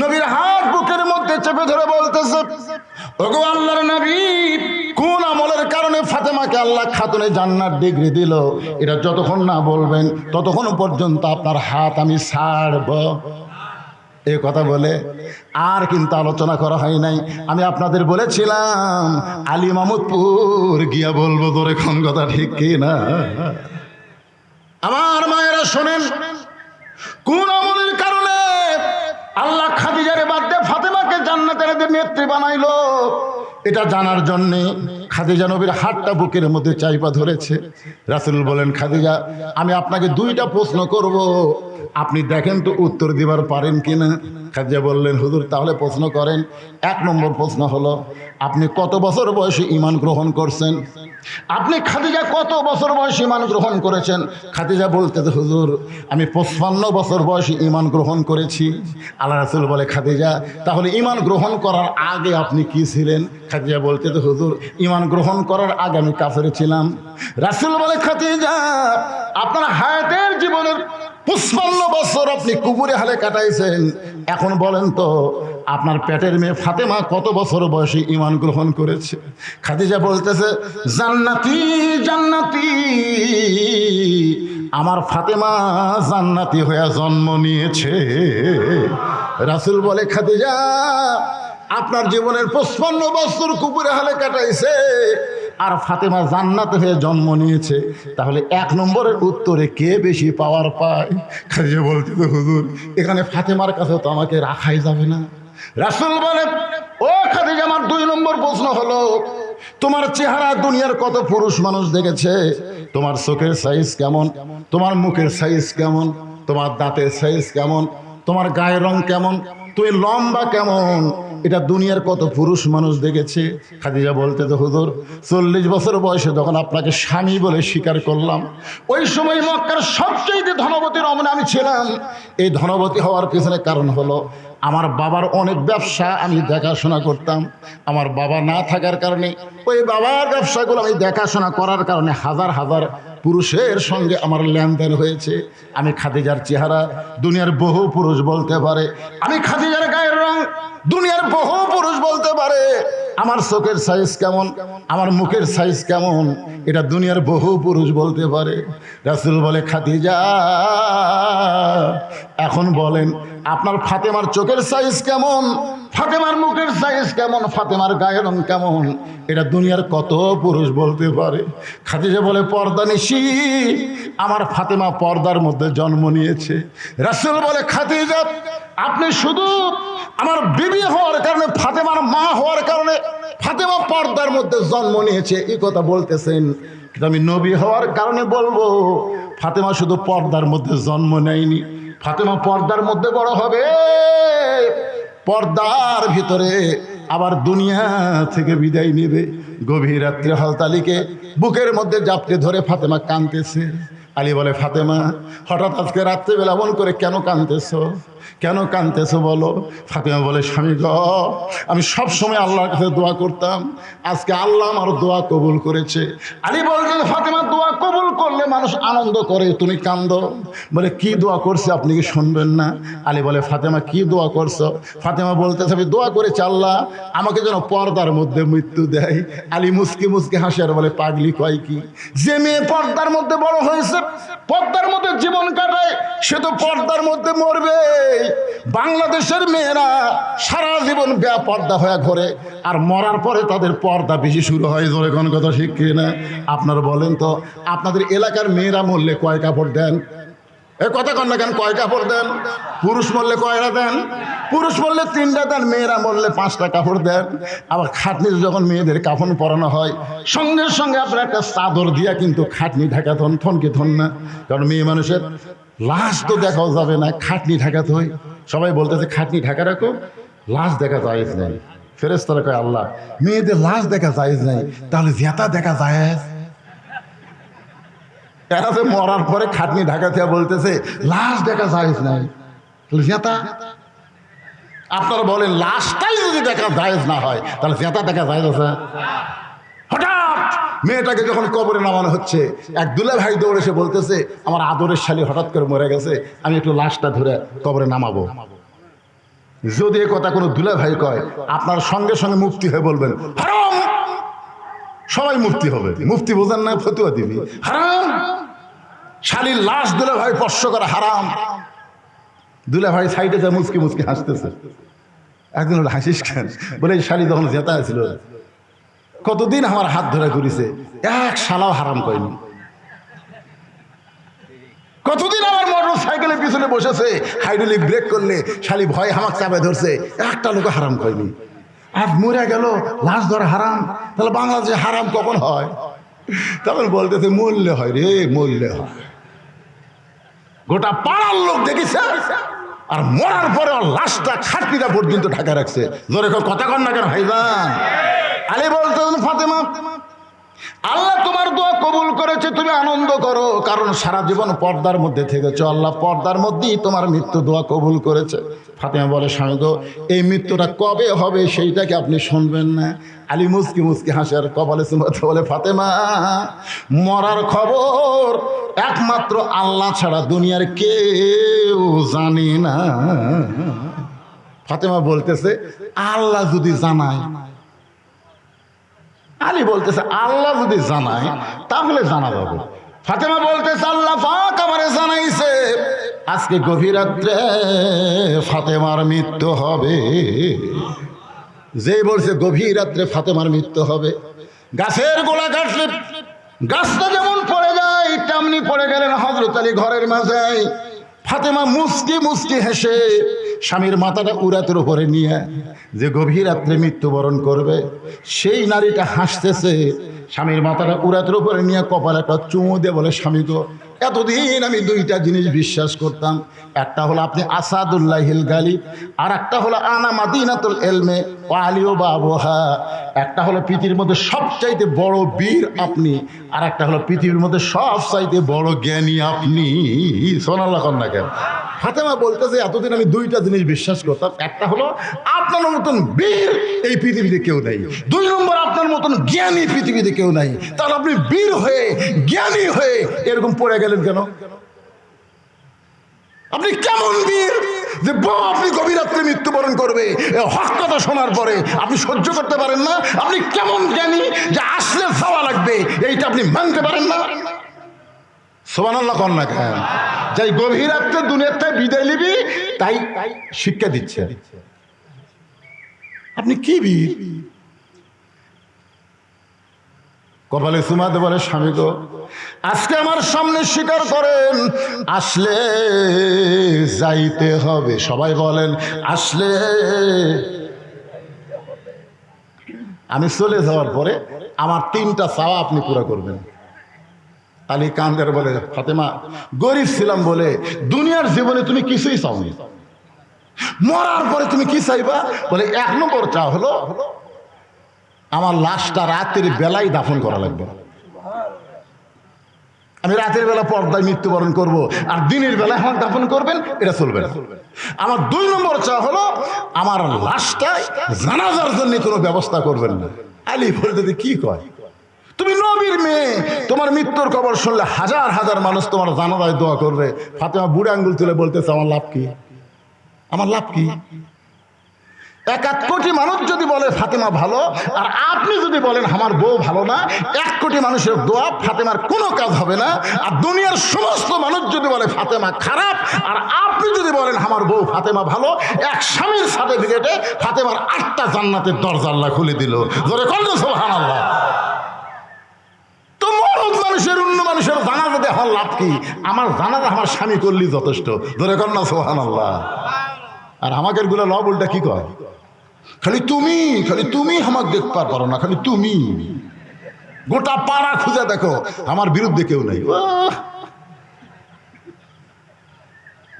নবীর হাত বুকের মধ্যে চেপে ধরে বলতেছে, ওগো আল্লাহর নবী, কোন আমলের কারণে ফাতেমাকে আল্লাহ খাতুনে জান্নাত ডিগ্রি দিল, এটা যতক্ষণ না বলবেন ততক্ষণ পর্যন্ত আপনার হাত আমি ছাড়ব। এই কথা বলে আর কিন্তু আলোচনা করা হয় নাই। আমি আপনাদের বলেছিলাম আলী মাহমুদপুর গিয়া বলবো, ধরে কোন কথা ঠিক কি না? আমার মায়েরা শোনেন, কোন আমলের কারণে আল্লাহ খাদিজারে বাদ দিয়ে ফাতেমাকে জান্নাতের নেত্রী বানাইলো, এটা জানার জন্য খাদিজা নবীর হাতটা বুকের মধ্যে চাইপা ধরেছে। রাসূল বলেন, খাদিজা আমি আপনাকে 2টা প্রশ্ন করব, আপনি দেখেন তো উত্তর দিবার পারেন কিনা। খাদিজা বললেন, হুজুর তাহলে প্রশ্ন করেন। 1 নম্বর প্রশ্ন হলো, আপনি কত বছর বয়সে ঈমান গ্রহণ করছেন? আপনি খাদিজা কত বছর বয়সে ঈমান গ্রহণ করেছেন? খাদিজা বলতেছে, হুজুর আমি 55 বছর বয়সে ঈমান গ্রহণ করেছি। আল্লাহ রাসূল বলে, খাদিজা তাহলে ঈমান গ্রহণ করার আগে আপনি কি ছিলেন? খাদিজা বলতেছে, হুজুর ঈমান গ্রহণ করার আগে আমি কাফের ছিলাম। রাসূল বলে, খাদিজা আপনার হায়াতের জীবনের 55 বছর আপনি কুবুরে হালে কাটাইছেন, এখন বলেন তো আপনার পেটের মেয়ে ফাতেমা কত বছর বয়সে ঈমান গ্রহণ করেছে? খাদিজা বলতেছে, জান্নাতি জান্নাতি, আমার ফাতেমা জান্নাতি হয়ে জন্ম নিয়েছে। রাসূল বলে, খাদিজা আপনার জীবনের 55 বছর কুবুরে হালে কাটাইছে আর ফাতেমা জান্নাত হয়ে জন্ম নিয়েছে, তাহলে 1 নম্বরের উত্তরে কে বেশি পাওয়ার পায়? খাদিজা বলতে, হুজুর এখানে ফাতেমার কাছে তো আমাকে রাখাই যাবে না। রাসূল বলে, ও খাদিজা আমার 2 নম্বর প্রশ্ন হলো, তোমার চেহারা দুনিয়ার কত পুরুষ মানুষ দেখেছে, তোমার চোখের সাইজ কেমন, তোমার মুখের সাইজ কেমন, তোমার দাঁতের সাইজ কেমন, তোমার গায়ের রং কেমন, তুমি লম্বা কেমন, এটা দুনিয়ার কত পুরুষ মানুষ দেখেছে। খাদিজা বলতে, তো হুজুর 40 বছর বয়সে যখন আপনাকে স্বামী বলে স্বীকার করলাম, ওই সময় মক্কার সবচেয়ে ধনবতী রমণী আমি ছিলাম। এই ধনবতী হওয়ার পিছনে কারণ হলো আমার বাবার অনেক ব্যবসা আমি দেখাশোনা করতাম। আমার বাবা না থাকার কারণে ওই বাবার ব্যবসাগুলো আমি দেখাশোনা করার কারণে হাজার হাজার পুরুষের সঙ্গে আমার লেনদেন হয়েছে। আমি খাদিজার চেহারা দুনিয়ার বহু পুরুষ বলতে পারে, আমি খাদিজার গায়ের রং দুনিয়ার বহু পুরুষ বলতে পারে, আমার চোখের সাইজ কেমন, আমার মুখের সাইজ কেমন, এটা দুনিয়ার বহু পুরুষ বলতে পারে। রাসূল বলে, খাদিজা এখন বলেন আপনার ফাতেমার চোখের সাইজ কেমন, ফাতেমার মুখের সাইজ কেমন, ফাতেমার গায়ের রং কেমন, এটা দুনিয়ার কত পুরুষ বলতে পারে। খাদিজা বলে, পর্দা নিশি আমার ফাতেমা পর্দার মধ্যে জন্ম নিয়েছে। রাসূল বলে, খাদিজা আপনি শুধু আমার বিবি হওয়ার কারণে, ফাতেমার মা হওয়ার কারণে ফাতেমা পর্দার মধ্যে জন্ম নিয়েছে এই কথা বলতেছেন, কিন্তু আমি নবী হওয়ার কারণে বলবো ফাতেমা শুধু পর্দার মধ্যে জন্ম নেয়নি, ফাতেমা পর্দার মধ্যে বড় হবে, পর্দার ভিতরে আবার দুনিয়া থেকে বিদায় নেবে। গভীর রাত্রে হযরত আলীকে বুকের মধ্যে জাপটে ধরে ফাতেমা কাঁদতেছে। আলী বলে, ফাতেমা হঠাৎ আজকে রাত্রেবেলা এমন করে কেন কাঁদতেছো, কেন কাঁদতেছো বলো? ফাতেমা বলে, স্বামী গো আমি সব সময় আল্লাহর কাছে দোয়া করতাম, আজকে আল্লাহ আমার দোয়া কবুল করেছে। আলী বলছে, ফাতেমা দোয়া কবুল করলে মানুষ আনন্দ করে, তুমি কান্দো। বলে, কি দোয়া করছে আপনি কি শুনবেন না? আলী বলে, ফাতেমা কি দোয়া করছো? ফাতেমা বলতেছে, আমি দোয়া করেছি আল্লাহ আমাকে যেন পর্দার মধ্যে মৃত্যু দেয়। আলী মুসকি মুসকি হাসে আর বলে, পাগলি কয় কি, যে মেয়ে পর্দার মধ্যে বড় হয়েছে, পর্দার মধ্যে জীবন কাটায়, সে তো পর্দার মধ্যে মরবে। বাংলাদেশের মেয়েরা সারা জীবন বেপর্দা হয়ে ঘরে, আর মরার পরে তাদের পর্দা বেশি শুরু হয়। জোরে কোন কথা শিখি না? আপনারা বলেন তো, আপনাদের এলাকার মেয়েরা মরলে কয় কাপড় দেন? এ কথা কন না কেন, কয় কাপড় দেন? পুরুষ মরলে কয়টা দেন? পুরুষ মরলে 3টা দেন, মেয়েরা মরলে 5টা কাপড় দেন। আবার খাটনিতে যখন মেয়েদের কাফন পরানো হয়, সঙ্গে সঙ্গে আপনার একটা চাদর দিয়া কিন্তু খাটনি ঢাকা থন, থনকে থন না, কারণ মেয়ে মানুষের লাশ তো দেখাও যাবে না, খাটনি ঢাকাতে হয়। সবাই বলতেছে খাটনি ঢাকা রাখো, লাশ দেখা জায়েজ নাই। ফেরেশতারা কয়, আল্লাহ মেয়েদের লাশ দেখা জায়েজ নাই, তাহলে জেতা দেখা জায়েজ? এরা যে মরার পরে খাটনি ঢাকাতে বলতেছে লাশ দেখা জায়েজ নাই, তাহলে জেতা? আপনারা বলেন লাশটাই যদি দেখা জায়েজ না হয় তাহলে জেতা দেখা জায়েজ আছে? হঠাৎ মেয়েটাকে যখন কবরে নামানো হচ্ছে, এক দুলা ভাই দৌড়ে এসে বলতেছে, আমার আদরের শালী হঠাৎ করে মরে গেছে, আমি একটু লাশটা ধরে কবরে নামাবো। যদি এ কথা কোনো দুলা ভাই কয়, আপনার সঙ্গে সঙ্গে মুফতি হয়ে বলবেন হারাম। সবাই মুফতি হবে, মুফতি বোঝেন না, ফতুয়া দিবি হারাম। শালীর লাশ দুলা ভাই স্পর্শ করা হারাম। দুলা ভাই সাইডে যায় মুচকি মুচকি হাসতেছে। একদিন ওটা হাসিস কেন? বলে, এই শালী যখন জেতা ছিল কতদিন আমার হাত ধরে ঘুরিছে, এক শালাও হারাম করেনি। কতদিন আমার মোটর সাইকেলের পিছনে বসেছে, হাইড্রোলিক ব্রেক করলে শালি ভয় হামাক চাপে ধরছে, একটা লোক হারাম করেনি। আর মরে গেল, লাশ ধরা হারাম, তাহলে বাংলাদেশে হারাম কখন হয়? তখন বলতেছে মরলে হয় রে, মরলে হয়। গোটা পাড়ার লোক দেখেছে, আর মরার পরে লাশটা খাটনিটা পর্যন্ত ঢাকা রাখছে। ধরে কথা কন না কেন ভাইজান? আলী বলতেন, ফাতেমা আল্লাহ তোমার দোয়া কবুল করেছে, তুমি আনন্দ করো, কারণ সারা জীবন পর্দার মধ্যে থেকেছো, আল্লাহ পর্দার মধ্যেই তোমার মৃত্যু দোয়া কবুল করেছে। ফাতেমা বলে, স্বামী গো এই মৃত্যুটা কবে হবে সেইটাকে আপনি শুনবেন না? আলী মুসকি মুসকি হাসে আর কপালে চুমাতে বলে, ফাতেমা মরার খবর একমাত্র আল্লাহ ছাড়া দুনিয়ার কেউ জানে না। ফাতেমা বলতেছে, আল্লাহ যদি জানায়, আলী বলতেছে আল্লাহ যদি জানায় তাহলে জানা যাবে। ফাতেমা বলতেছে, আল্লাহ পাক আমারে জানাইছে আজকে গভীর রাত্রে ফাতেমার মৃত্যু হবে। যেই বলছে গভীর রাত্রে ফাতেমার মৃত্যু হবে, গাছের গোড়া কাটলে গাছটা যেমন পড়ে যায় তেমনি পড়ে গেলেন হযরত আলী ঘরের মাঝে। ফাতেমা মুচকি মুচকি হেসে স্বামীর মাথাটা উরাতের উপরে নিয়ে যে গভীর রাত্রে মৃত্যুবরণ করবে, সেই নারীটা হাসতেছে, স্বামীর মাথাটা উরাতের উপরে নিয়ে কপালে একটা চুমু দিয়ে বলে, স্বামী গো এতদিন আমি 2টা জিনিস বিশ্বাস করতাম, একটা হলো আপনি আসাদুল্লাহিল গালিব, আর একটা হলো আনা মাদিনাতুল ইলমে ওয়া আলিউ বাবুহা। একটা হলো পৃথিবীর মধ্যে সবচাইতে বড় বীর আপনি, আর একটা হলো পৃথিবীর মধ্যে সবচাইতে বড় জ্ঞানী আপনি। সুবহানাল্লাহ কন না কেন? ফাতেমা বলতেছে এতদিন আমি দুইটা জিনিস বিশ্বাস করতাম, একটা হলো আপনার মতন বীর এই পৃথিবীতে কেউ নাই, 2 নম্বর আপনার মতন জ্ঞানী পৃথিবীতে কেউ নাই। তাহলে আপনি বীর হয়ে জ্ঞানী হয়ে এরকম পড়ে গেলেন কেন? আপনি কেমন বীর যে বউ আপনি গভীর রাত্রে মৃত্যুবরণ করবে হক কথা শোনার পরে আপনি সহ্য করতে পারেন না? আপনি কেমন জ্ঞানী যে আসলে খাওয়া লাগবে এইটা আপনি মানতে পারেন না? সুবহানাল্লাহ কন না কেন? যাই গভীর রাত্রে দুনিয়ার থেকে বিদায় নিবি তাই শিক্ষা দিচ্ছে। আপনি কি বীর? কপালে চুমা দেবার স্বামী গো, আজকে আমার সামনে স্বীকার করেন আসলে যাইতে হবে। সবাই বলেন আসলে। আমি চলে যাওয়ার পরে আমার 3টা চাওয়া আপনি পুরা করবেন। আলী কান্দের বলে ফাতেমা গরিব ছিলাম বলে দুনিয়ার জীবনে তুমি কিছুই চাওনি, মরার পরে তুমি কি চাইবা? বলে 1 নম্বর চা হলো আমার লাশটা রাতের বেলায় দাফন করা লাগবে। আমি রাতের বেলা পর্দায় মৃত্যুবরণ করব আর দিনের বেলায় আমার দাফন করবেন, এটা চলবে না। আমার 2 নম্বর চা হলো আমার লাশটা জানাজার জন্য কোনো ব্যবস্থা করবেন না। আলী বলতে কি কয়, তুমি নবীর মেয়ে, তোমার মৃত্যুর খবর শুনলে হাজার হাজার মানুষ তোমার জানাজায় দোয়া করবে। ফাতেমা বুড়ে আঙ্গুল তুলে বলতেছে আমার লাভ কি? আমার লাভ কি? 1 কোটি মানুষ যদি বলে ফাতেমা ভালো আর আপনি যদি বলেন আমার বউ ভালো না, 1 কোটি মানুষের দোয়া ফাতেমার কোনো কাজ হবে না। আর দুনিয়ার সমস্ত মানুষ যদি বলে ফাতেমা খারাপ আর আপনি যদি বলেন আমার বউ ফাতেমা ভালো, এক স্বামীর সার্টিফিকেটে ফাতেমার 8টা জান্নাতের দরজা আল্লাহ খুলে দিল। জোরে কন্যা সুবহানাল্লাহ। তো মরদ মানুষের অন্য মানুষের জানাজা দেওয়ার লাভ কি? আমার জানাজা আমার স্বামী করলেই যথেষ্ট। জোরে কন্যা সুবহানাল্লাহ। আর আমাদের গুলা লব উল্টা কি কয়, খালি তুমি আমাকে দেখতে পারো না, খালি তুমি। গোটা পাড়া খুঁজে দেখো আমার বিরুদ্ধে কেউ নাই।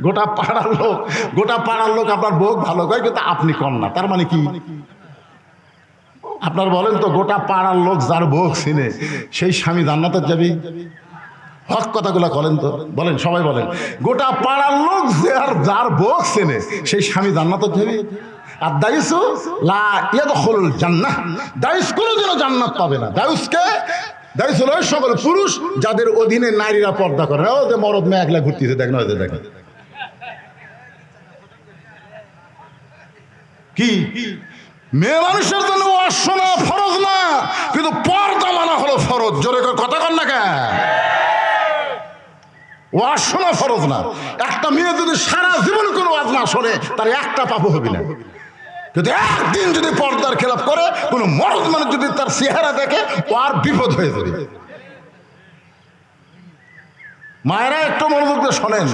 গোটা পাড়ার লোক আপনার বউ ভালো কয় কিন্তু আপনি কন না, তার মানে কি? আপনার বলেন তো গোটা পাড়ার লোক যার বউ চিনে সেই স্বামী জান্নাতে যাবে? হক কথাগুলা বলেন তো, বলেন সবাই বলেন। গোটা পাড়ার লোক যার বউ চেনে সেই স্বামী জান্নাতে যাবে? আর দায়ুস লা ইয়াদখুলুল জান্নাহ, দায়ুস কোনোদিনও জান্নাত পাবে না। দায়ুস হলো সকল পুরুষ যাদের অধীনে নারীরা পর্দা করে। ও যে মরদ মেয়ে একলা ঘুরতেছে দেখেন, ওই যে দেখেন কি মেয়ে মানুষের জন্য ওয়াজ শোনা ফরজ না, কিন্তু পর্দা মানা হলো ফরজ। জোরে কথা কন না কেন? ওয়াজ শোনা ফরজ না। একটা মেয়ে যদি সারা জীবন কোনো ওয়াজ না শোনে তার একটা পাপও হবে না, কিন্তু একদিন যদি পর্দার খেলাপ করে কোনো মরদ মানুষ যদি তার চেহারা দেখে ও আর বিপদ হয়ে যাবে। মায়েরা একটু মনোযোগ দিয়ে শোনেন।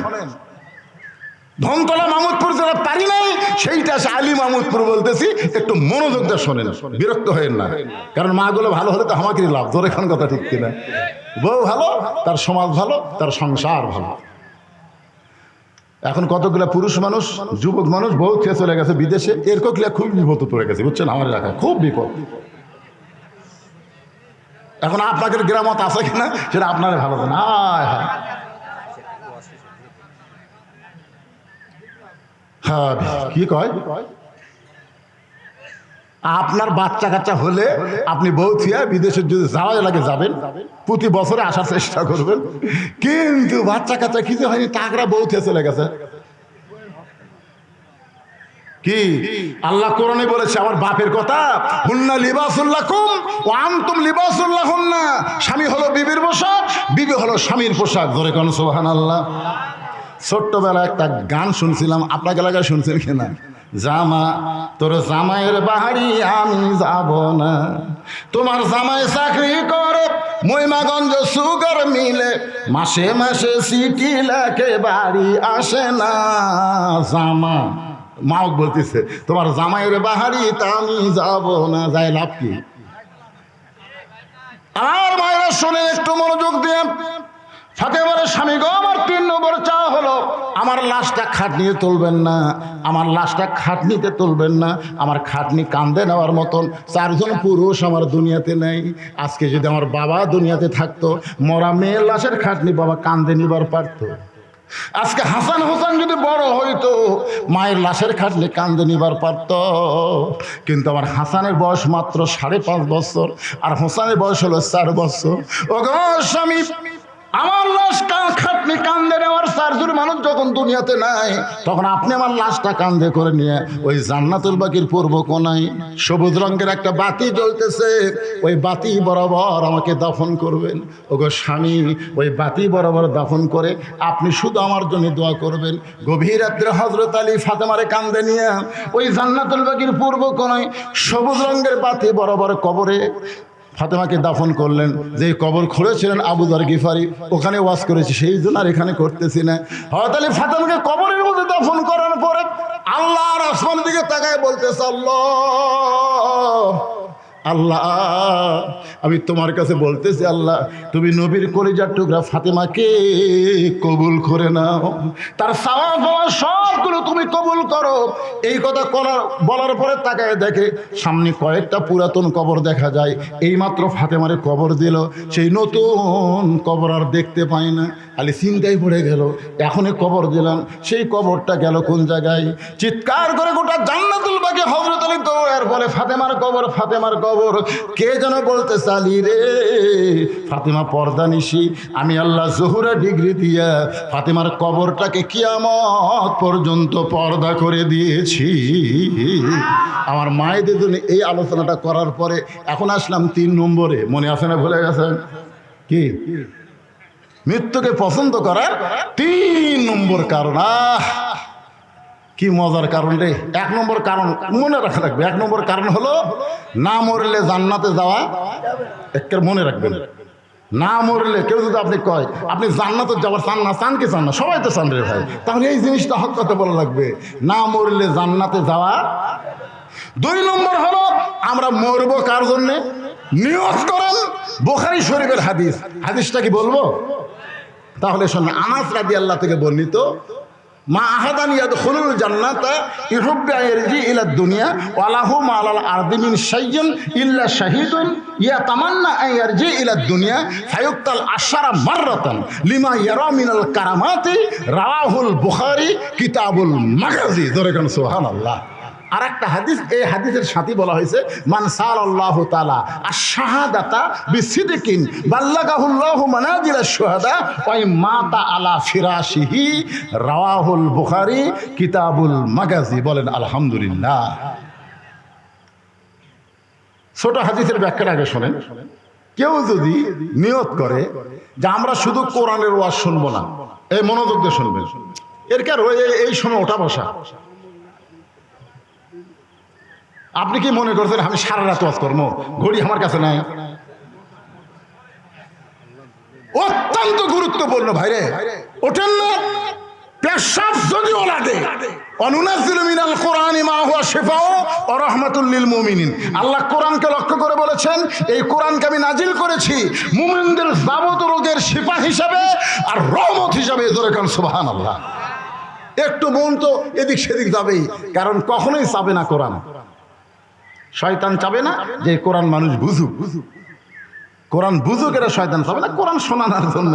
ধনতলা মাহমুদপুর যারা পারি নাই সেইটা আছে আলী মাহমুদপুর বলতেছি, একটু মনোযোগ দিয়ে শোনেন, বিরক্ত হয়েন না। কারণ মাগুলো ভালো হলে তো আমাকেই লাভ। জোরে খান কথা ঠিক কিনা? বউ ভালো তার সমাজ ভালো, তার সংসার ভালো। এখন কতগুলা পুরুষ মানুষ যুবক মানুষ বউ খেয়ে চলে গেছে বিদেশে, এরকম খুব বিপদ পড়ে গেছে, বুঝছেন? আমার এলাকায় খুব বিপদ। এখন আপনাদের গ্রামত আছে কিনা সেটা আপনারা ভালো জানেন। হ্যাঁ কি কয়, আপনার বাচ্চা কাচ্চা হলে আপনি বউ থিয়া বিদেশে যদি যাওয়া লাগে যাবেন, প্রতি বছরে আসার চেষ্টা করবেন, কিন্তু বাচ্চা কাচ্চা কিছু হয়নি, টাকরা বউ থিয়া চলে গেছে। কি আল্লাহ কোরআনে বলেছে আমার বাপের কথা, হুন্না লিবাসুল্লাকুম ওয়া আনতুম লিবাসুল্লাহুন্না। স্বামী হলো বিবির পোশাক, বিবি হলো স্বামীর পোশাক। ধরে কোন সুবহানাল্লাহ। ছোট্টবেলা একটা গান শুনছিলাম, আপনাকে এলাকায় শুনছেন কিনা? জামা তোর জামাইয়ের বাড়ি আমি যাব না, তোমার জামাই চাকরি করে মহিমাগঞ্জ সুগার মিলে, মাসে মাসে সিটি লেখে বাড়ি আসে না। জামা মাও বলতেছে তোমার জামাইয়ের বাড়ি তা আমি যাব না, যাই লাভ কি? আর মায়েরা শুনে একটু মনোযোগ দিয়ে। ফাতেমার স্বামী গো, আমার 3 নম্বর চাওয়া হলো আমার লাশটা খাটনিতে তুলবেন না, আমার লাশটা খাটনিতে তুলবেন না। আমার খাটনি কান্দে নেওয়ার মতন 4 জন পুরুষ আমার দুনিয়াতে নেই। আজকে যদি আমার বাবা দুনিয়াতে থাকতো, মরা মেয়ের লাশের খাটনি বাবা কান্দে নিবার পারতো। আজকে হাসান হোসেন যদি বড় হইতো মায়ের লাশের খাটলে কান্দে নিবার পারত, কিন্তু আমার হাসানের বয়স মাত্র 5.5 বছর আর হোসেনের বয়স হলো 4 বছর। ও গো স্বামী, আমার লাশ খাটনি কান্দে নেওয়ার 4 জন মানুষ যখন দুনিয়াতে নাই, তখন আপনি আমার লাশটা কান্দে করে নিয়ে ওই জান্নাতুল বাকির পূর্ব কোনায় সবুজ রঙের একটা বাতি জ্বলতেছে, ওই বাতি বরাবর আমাকে দাফন করবেন। ওগো স্বামী, ওই বাতি বরাবর দাফন করে আপনি শুধু আমার জন্য দোয়া করবেন। গভীর রাত্রে হযরত আলী ফাতেমারে কান্দে নিয়ে ওই জান্নাতুল বাকির পূর্ব কোনায় সবুজ রঙের বাতি বরাবর কবরে ফাতেমাকে দাফন করলেন। যে কবর খুঁড়েছিলেন আবু যর গিফারি, ওখানে ওয়াজ করেছি, সেই জন্য আর এখানে করতেছি না। হযরত আলী ফাতেমাকে কবরের মধ্যে দাফন করার পরে আল্লাহর আসমানের দিকে তাকায় বলতেছে, আল্লাহ আল্লাহ, আমি তোমার কাছে বলতেছি, আল্লাহ তুমি নবীর কলিজার টুকরা ফাতেমাকে কবুল করে নাও, তার সওয়াব সবগুলো তুমি কবুল করো। এই কথা বলার পরে তাকায় দেখে সামনে কয়েকটা পুরাতন কবর দেখা যায়। এইমাত্র ফাতেমারে কবর দিল, সেই নতুন কবর আর দেখতে পাই না। আলী চিন্তায় পড়ে গেল, এখনই কবর দিলাম, সেই কবরটা গেল কোন জায়গায়? চিৎকার করে গোটা জান্নাতুল বাকি হযরত আলী তো আর বলে, ফাতেমার কবর, ফাতেমার কবর। কে যেন বলতেছে, আলী রে, ফাতেমা পর্দা নিশি, আমি আল্লাহ জোহরা ডিগ্রি দিয়া ফাতেমার কবরটাকে কিয়ামত পর্যন্ত পর্দা করে দিয়েছি। আমার মায়েদের জন্য এই আলোচনাটা করার পরে এখন আসলাম 3 নম্বরে। মনে আছে না, ভুলে গেছেন? কি? মৃত্যুকে পছন্দ করার 3 নম্বর কারণ। কি মজার কারণ রে! 1 নম্বর কারণ মনে রাখা লাগবে। 1 নম্বর কারণ হলো না মরলে জান্নাতে যাওয়া। একটা মনে রাখবেন, না মরলে কেউ যদি আপনি কয় আপনি জান্নাতে যাওয়ার চান না, চান কি চান না? সবাই তো চান রে ভাই। তাহলে এই জিনিসটা হক কথা বলা লাগবে, না মরলে জান্নাতে যাওয়া। 2 নম্বর হলো আমরা মরবো কার জন্যে? নিয়ত করেন। বুখারী শরীফের হাদিস, হাদিসটা কি বলবো? তাহলে শোনেন, আনাস রাদিয়াল্লাহু থেকে বর্ণিত, মা আহাদান ইয়াদখুলুল জান্নাতা ইহুব্বু ইয়ারজি ইলা দুনিয়া ওয়া লাহু মা আলাল আরদি মিন শাইইন ইল্লা শাহীদুন ইয়াতামান্না আন ইয়ারজি ইলা দুনিয়া ফায়ুক্তাল আশারা মাররাতান লিমা ইয়ারা মিনাল কারামাতি। রাওয়াহুল বুখারী কিতাবুল মাগাজি। ধরে কোন সুবহানাল্লাহ। আর একটা হাদিস, এই হাদিসের সাথে বলা হয়েছে, মান সাল্লাল্লাহু তাআলা আশ-শাহাদাতা বিসিদকিন বাল্লাগাহুল্লাহু মানাজিলাশ শুহাদা ওয়া মাতা আলা ফিরাশিহি। রাওয়াহুল বুখারী কিতাবুল মাগাজি। বলেন আলহামদুলিল্লাহ। ছোট হাদিসের ব্যাখ্যাটা আগে শোনেন। কেউ যদি নিয়ত করে যে আমরা শুধু কোরআনের ওয়াজ শুনবো না, এই মনোযোগ দিয়ে শুনবেন, এর কার এই সময় ওঠা বসা। আপনি কি মনে করছেন আমি সারা রাত ওয়াজ করবো? ঘড়ি আমার কাছে নাই। অত্যন্ত গুরুত্বপূর্ণ ভাইরে, ওঠেন না। পেশাব যদিও লাগে, অনুনাজ্জিলু মিনাল কোরআনি মা হুয়া শিফাউ ওয়া রাহমাতুল লিল মুমিনিন। আল্লাহ কোরআনকে লক্ষ্য করে বলেছেন, এই কোরআনকে আমি নাজিল করেছি মুমিনদের যাবতীয় রোগের শিফা হিসাবে আর রহমত হিসাবে। জোরে কান সুবহানাল্লাহ। একটু মন তো এদিক সেদিক যাবেই, কারণ কখনোই চাবে না কোরআন। শয়তান চাবে না যে কোরআন মানুষ বুঝুক, কোরআন বুঝুক, এটা শয়তান চাবে না। কোরআন শোনানোর জন্য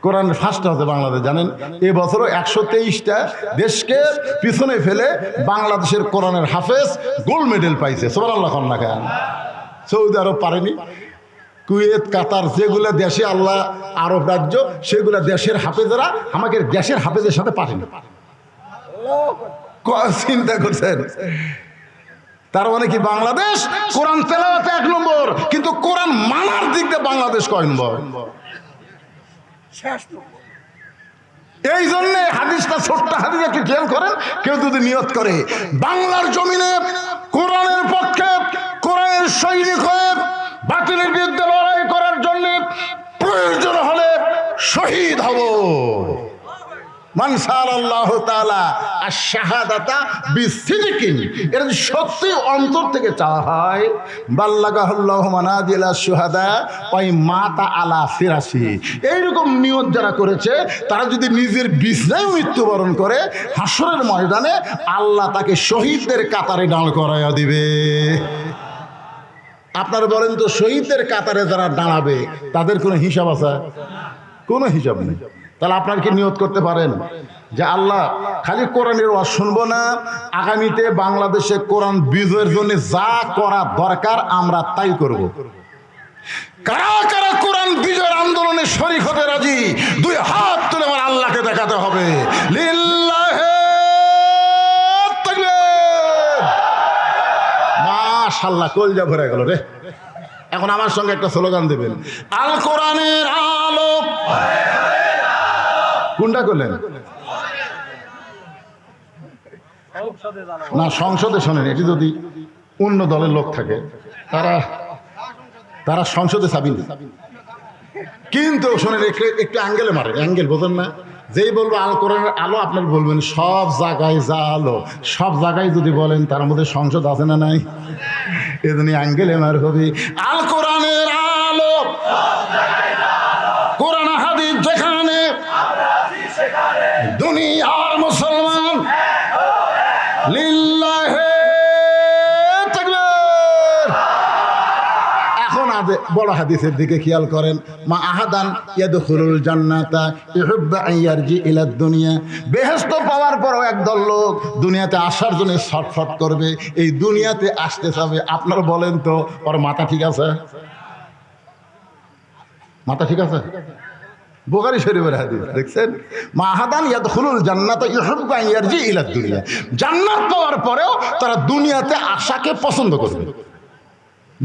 কোরআন ফার্স্ট হচ্ছে বাংলাদেশ। জানেন, এবছরও 123টা দেশকে পিছনে ফেলে বাংলাদেশের কোরআনের হাফেজ গোল্ড মেডেল পাইছে। সুবহানাল্লাহ। সৌদি আরব পারেনি, কুয়েত, কাতার, যেগুলো দেশে আল্লাহ আরব রাজ্য, সেগুলো দেশের হাফেজেরা আমাকে দেশের হাফেজের সাথে পারেনি। চিন্তা করছেন? তার মানে কি বাংলাদেশ কোরআন তেলাওয়াতে 1 নম্বর, কিন্তু কোরআন মানার দিক দিয়ে বাংলাদেশ কয় নম্বর? এই জন্য হাদিসটা, ছোট্ট হাদিস একটু খেয়াল করেন। কেউ যদি নিয়ত করে বাংলার জমিনে কোরআনের পক্ষে, কোরআনের সৈনিক হয়ে বাতিলের বিরুদ্ধে লড়াই করার জন্য প্রয়োজন হলে শহীদ হব, মান সাল্লাল্লাহু তাআলা আশ-শাহাদাতা বিসিদকিন, এর সত্যি অন্তর থেকে চাওয়া হয়, বাল্লাগাহুল্লাহু মানাজিলাশ শুহাদা ওয়া মাতা আলা ফিরাশি। এইরকম নিয়ত যারা করেছে, তারা যদি নিজের বিছনায় মৃত্যুবরণ করে, হাসরের ময়দানে আল্লাহ তাকে শহীদদের কাতারে দাঁড় করাইয়া দিবে। আপনারা বলেন তো, শহীদদের কাতারে যারা দাঁড়াবে তাদের কোনো হিসাব আছে? কোনো হিসাব নেই। তাহলে আপনার কি নিয়ত করতে পারেন যে আল্লাহ খালি কোরআনের ওয়াজ শুনবো না, আগামীতে বাংলাদেশে কোরআন বিজয়ের জন্য যা করা দরকার আমরা তাই করব। কারা কারা কোরআন বিজয়ের আন্দোলনে শরীক হতে রাজি? দুই হাত তুলে আমার আল্লাহকে দেখাতে হবে। লিল্লাহে তাকবীর। মাশাআল্লাহ, কলজা ভরে গেল রে। এখন আমার সঙ্গে একটা স্লোগান দেবেন, আল কোরআনের আলো। কোনটা করলেন না? সংসদে শোনেন, এটি যদি অন্য দলের লোক থাকে তারা সংসদে চাবি না, কিন্তু শোনেন একটু অ্যাঙ্গেলে মারেন, অ্যাঙ্গেল বোঝেন না? যেই বলবো আল কোরআনের আলো, আপনার বলবেন সব জায়গায় যা আলো। সব জায়গায় যদি বলেন তার মধ্যে সংসদ আছে না নাই? এজন্য অ্যাঙ্গেলে মার হবে। আল কোরআনের আলো, কোরআন হাদিস যেখানে, দুনিয়ার মুসলমান লিল্লাহে তাকবীর। এখন বড় হাদিসের দিকে খেয়াল করেন, মা আহাদান ইয়াদখুলুল জান্নাতা ইউহিব্বু আন ইয়ারজি ইলা দুনিয়া। বেহেশত পাওয়ার পরও একদল লোক দুনিয়াতে আসার জন্য ছটফট করবে, এই দুনিয়াতে আসতে চাবে। আপনারা বলেন তো ওর মাথা ঠিক আছে? মাথা ঠিক আছে? বুখারী শরীফের হাদিস দেখছেন, মা আহাদান ইয়াদখুলুল জান্নাতা ইউহিব্বু আন ইয়ারজি ইলা দুনিয়া। জান্নাত পাওয়ার পরেও তারা দুনিয়াতে আসাকে পছন্দ করবে।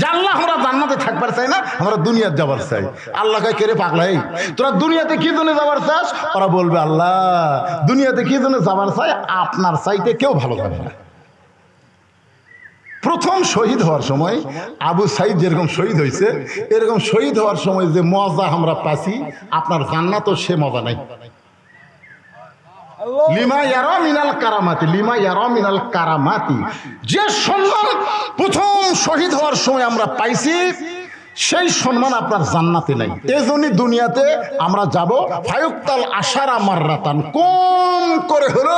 জানলা আমরা জান্নাতে থাকবার চাই না, আমরা দুনিয়াতে যাবার চাই। আল্লাহকে কেড়ে পাগলাই, তোরা দুনিয়াতে কি জন্য যাবার চাস? ওরা বলবে আল্লাহ দুনিয়াতে কি জন্য যাবার চাই, আপনার চাইতে কেউ ভালো যাবে না। প্রথম শহীদ হওয়ার সময় আবু সাইদ যেরকম শহীদ হয়েছে, এরকম শহীদ হওয়ার সময় যে মজা আমরা পাচ্ছি, আপনার জান্নাতও সে মজা নাই। লিমা ইয়ারা মিনাল কারামাতি, লিমা ইয়ারা মিনাল কারামাতি, যে সম্মান প্রথম শহীদ হওয়ার সময় আমরা পাইছি, সেই সম্মান আপনার জান্নাতে নাই। এজন্য দুনিয়াতে আমরা যাব ফায়ুক্তাল আশারা মাররাতান, কম করে হলো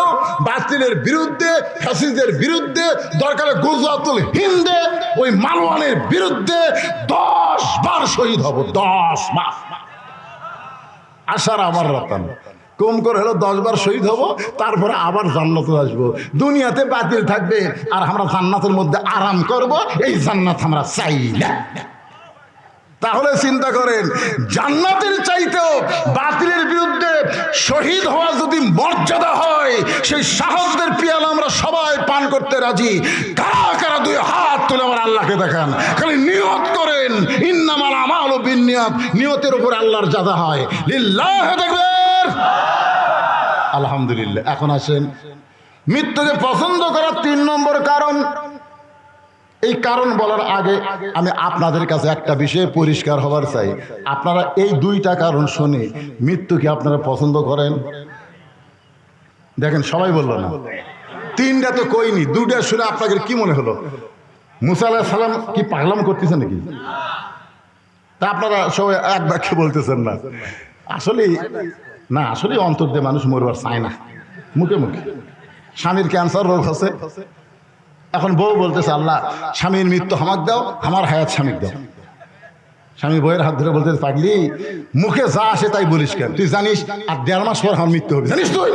বাতিলের বিরুদ্ধে, ফ্যাসিস্টদের বিরুদ্ধে, দরকারে গুজরাতুল হিন্দে ওই মালওয়ানের বিরুদ্ধে 10 বার শহীদ হব। 10 বার আশারা মাররাতান, কম করে হলো 10 বার শহীদ হব, তারপরে আবার জান্নাতে আসবো। দুনিয়াতে বাতিল থাকবে আর আমরা জান্নাতের মধ্যে আরাম করব, এই জান্নাত আমরা চাই না। তাহলে চিন্তা করেন, জান্নাতের চাইতেও বাতিলের বিরুদ্ধে শহীদ হওয়া যদি মর্যাদা হয়, সেই সাহসদের পিয়ালা আমরা সবাই পান করতে রাজি। কারা কারা দুই হাত তুলে আমার আল্লাহকে দেখান, খালি নিয়ত করেন, ইন্নামাল আমালু বিন্নিয়াত, নিয়তের উপর আল্লাহর জাযা হয়। লিল্লাহি তাকবীর, আলহামদুলিল্লাহ। এখন আসেন মৃত্যুকে পছন্দ করার 3 নম্বর কারণ। এই কারণ বলার আগে আমি আপনাদের কাছে একটা বিষয়ে পরিষ্কার হবার চাই। আপনারা এই 2টা কারণ শুনে মৃত্যুকে আপনারা পছন্দ করেন? দেখেন সবাই বলল না, 3টা তো কইনি, 2টা শুনে আপনাদের কি মনে হলো? মুসা আলাইহিস সালাম কি পাগলাম করতেছেন নাকি? তা আপনারা সবাই এক বাক্যে বলতেছেন না। আসলে না, আসলে অন্তর দিয়ে মানুষ মরবার চায় না, মুখে মুখে। স্বামীর ক্যান্সার রোগ হচ্ছে, এখন বউ বলতেছে আল্লাহ স্বামীর মৃত্যু আমাকে দাও, আমার হায়াত স্বামীকে দাও। স্বামী বউয়ের হাত ধরে বলতেছে পাগলি, মুখে যা আসে তাই বলিস কেন? তুই জানিস আর 1.5 মাস পর আমার মৃত্যু হবে, জানিস তুই?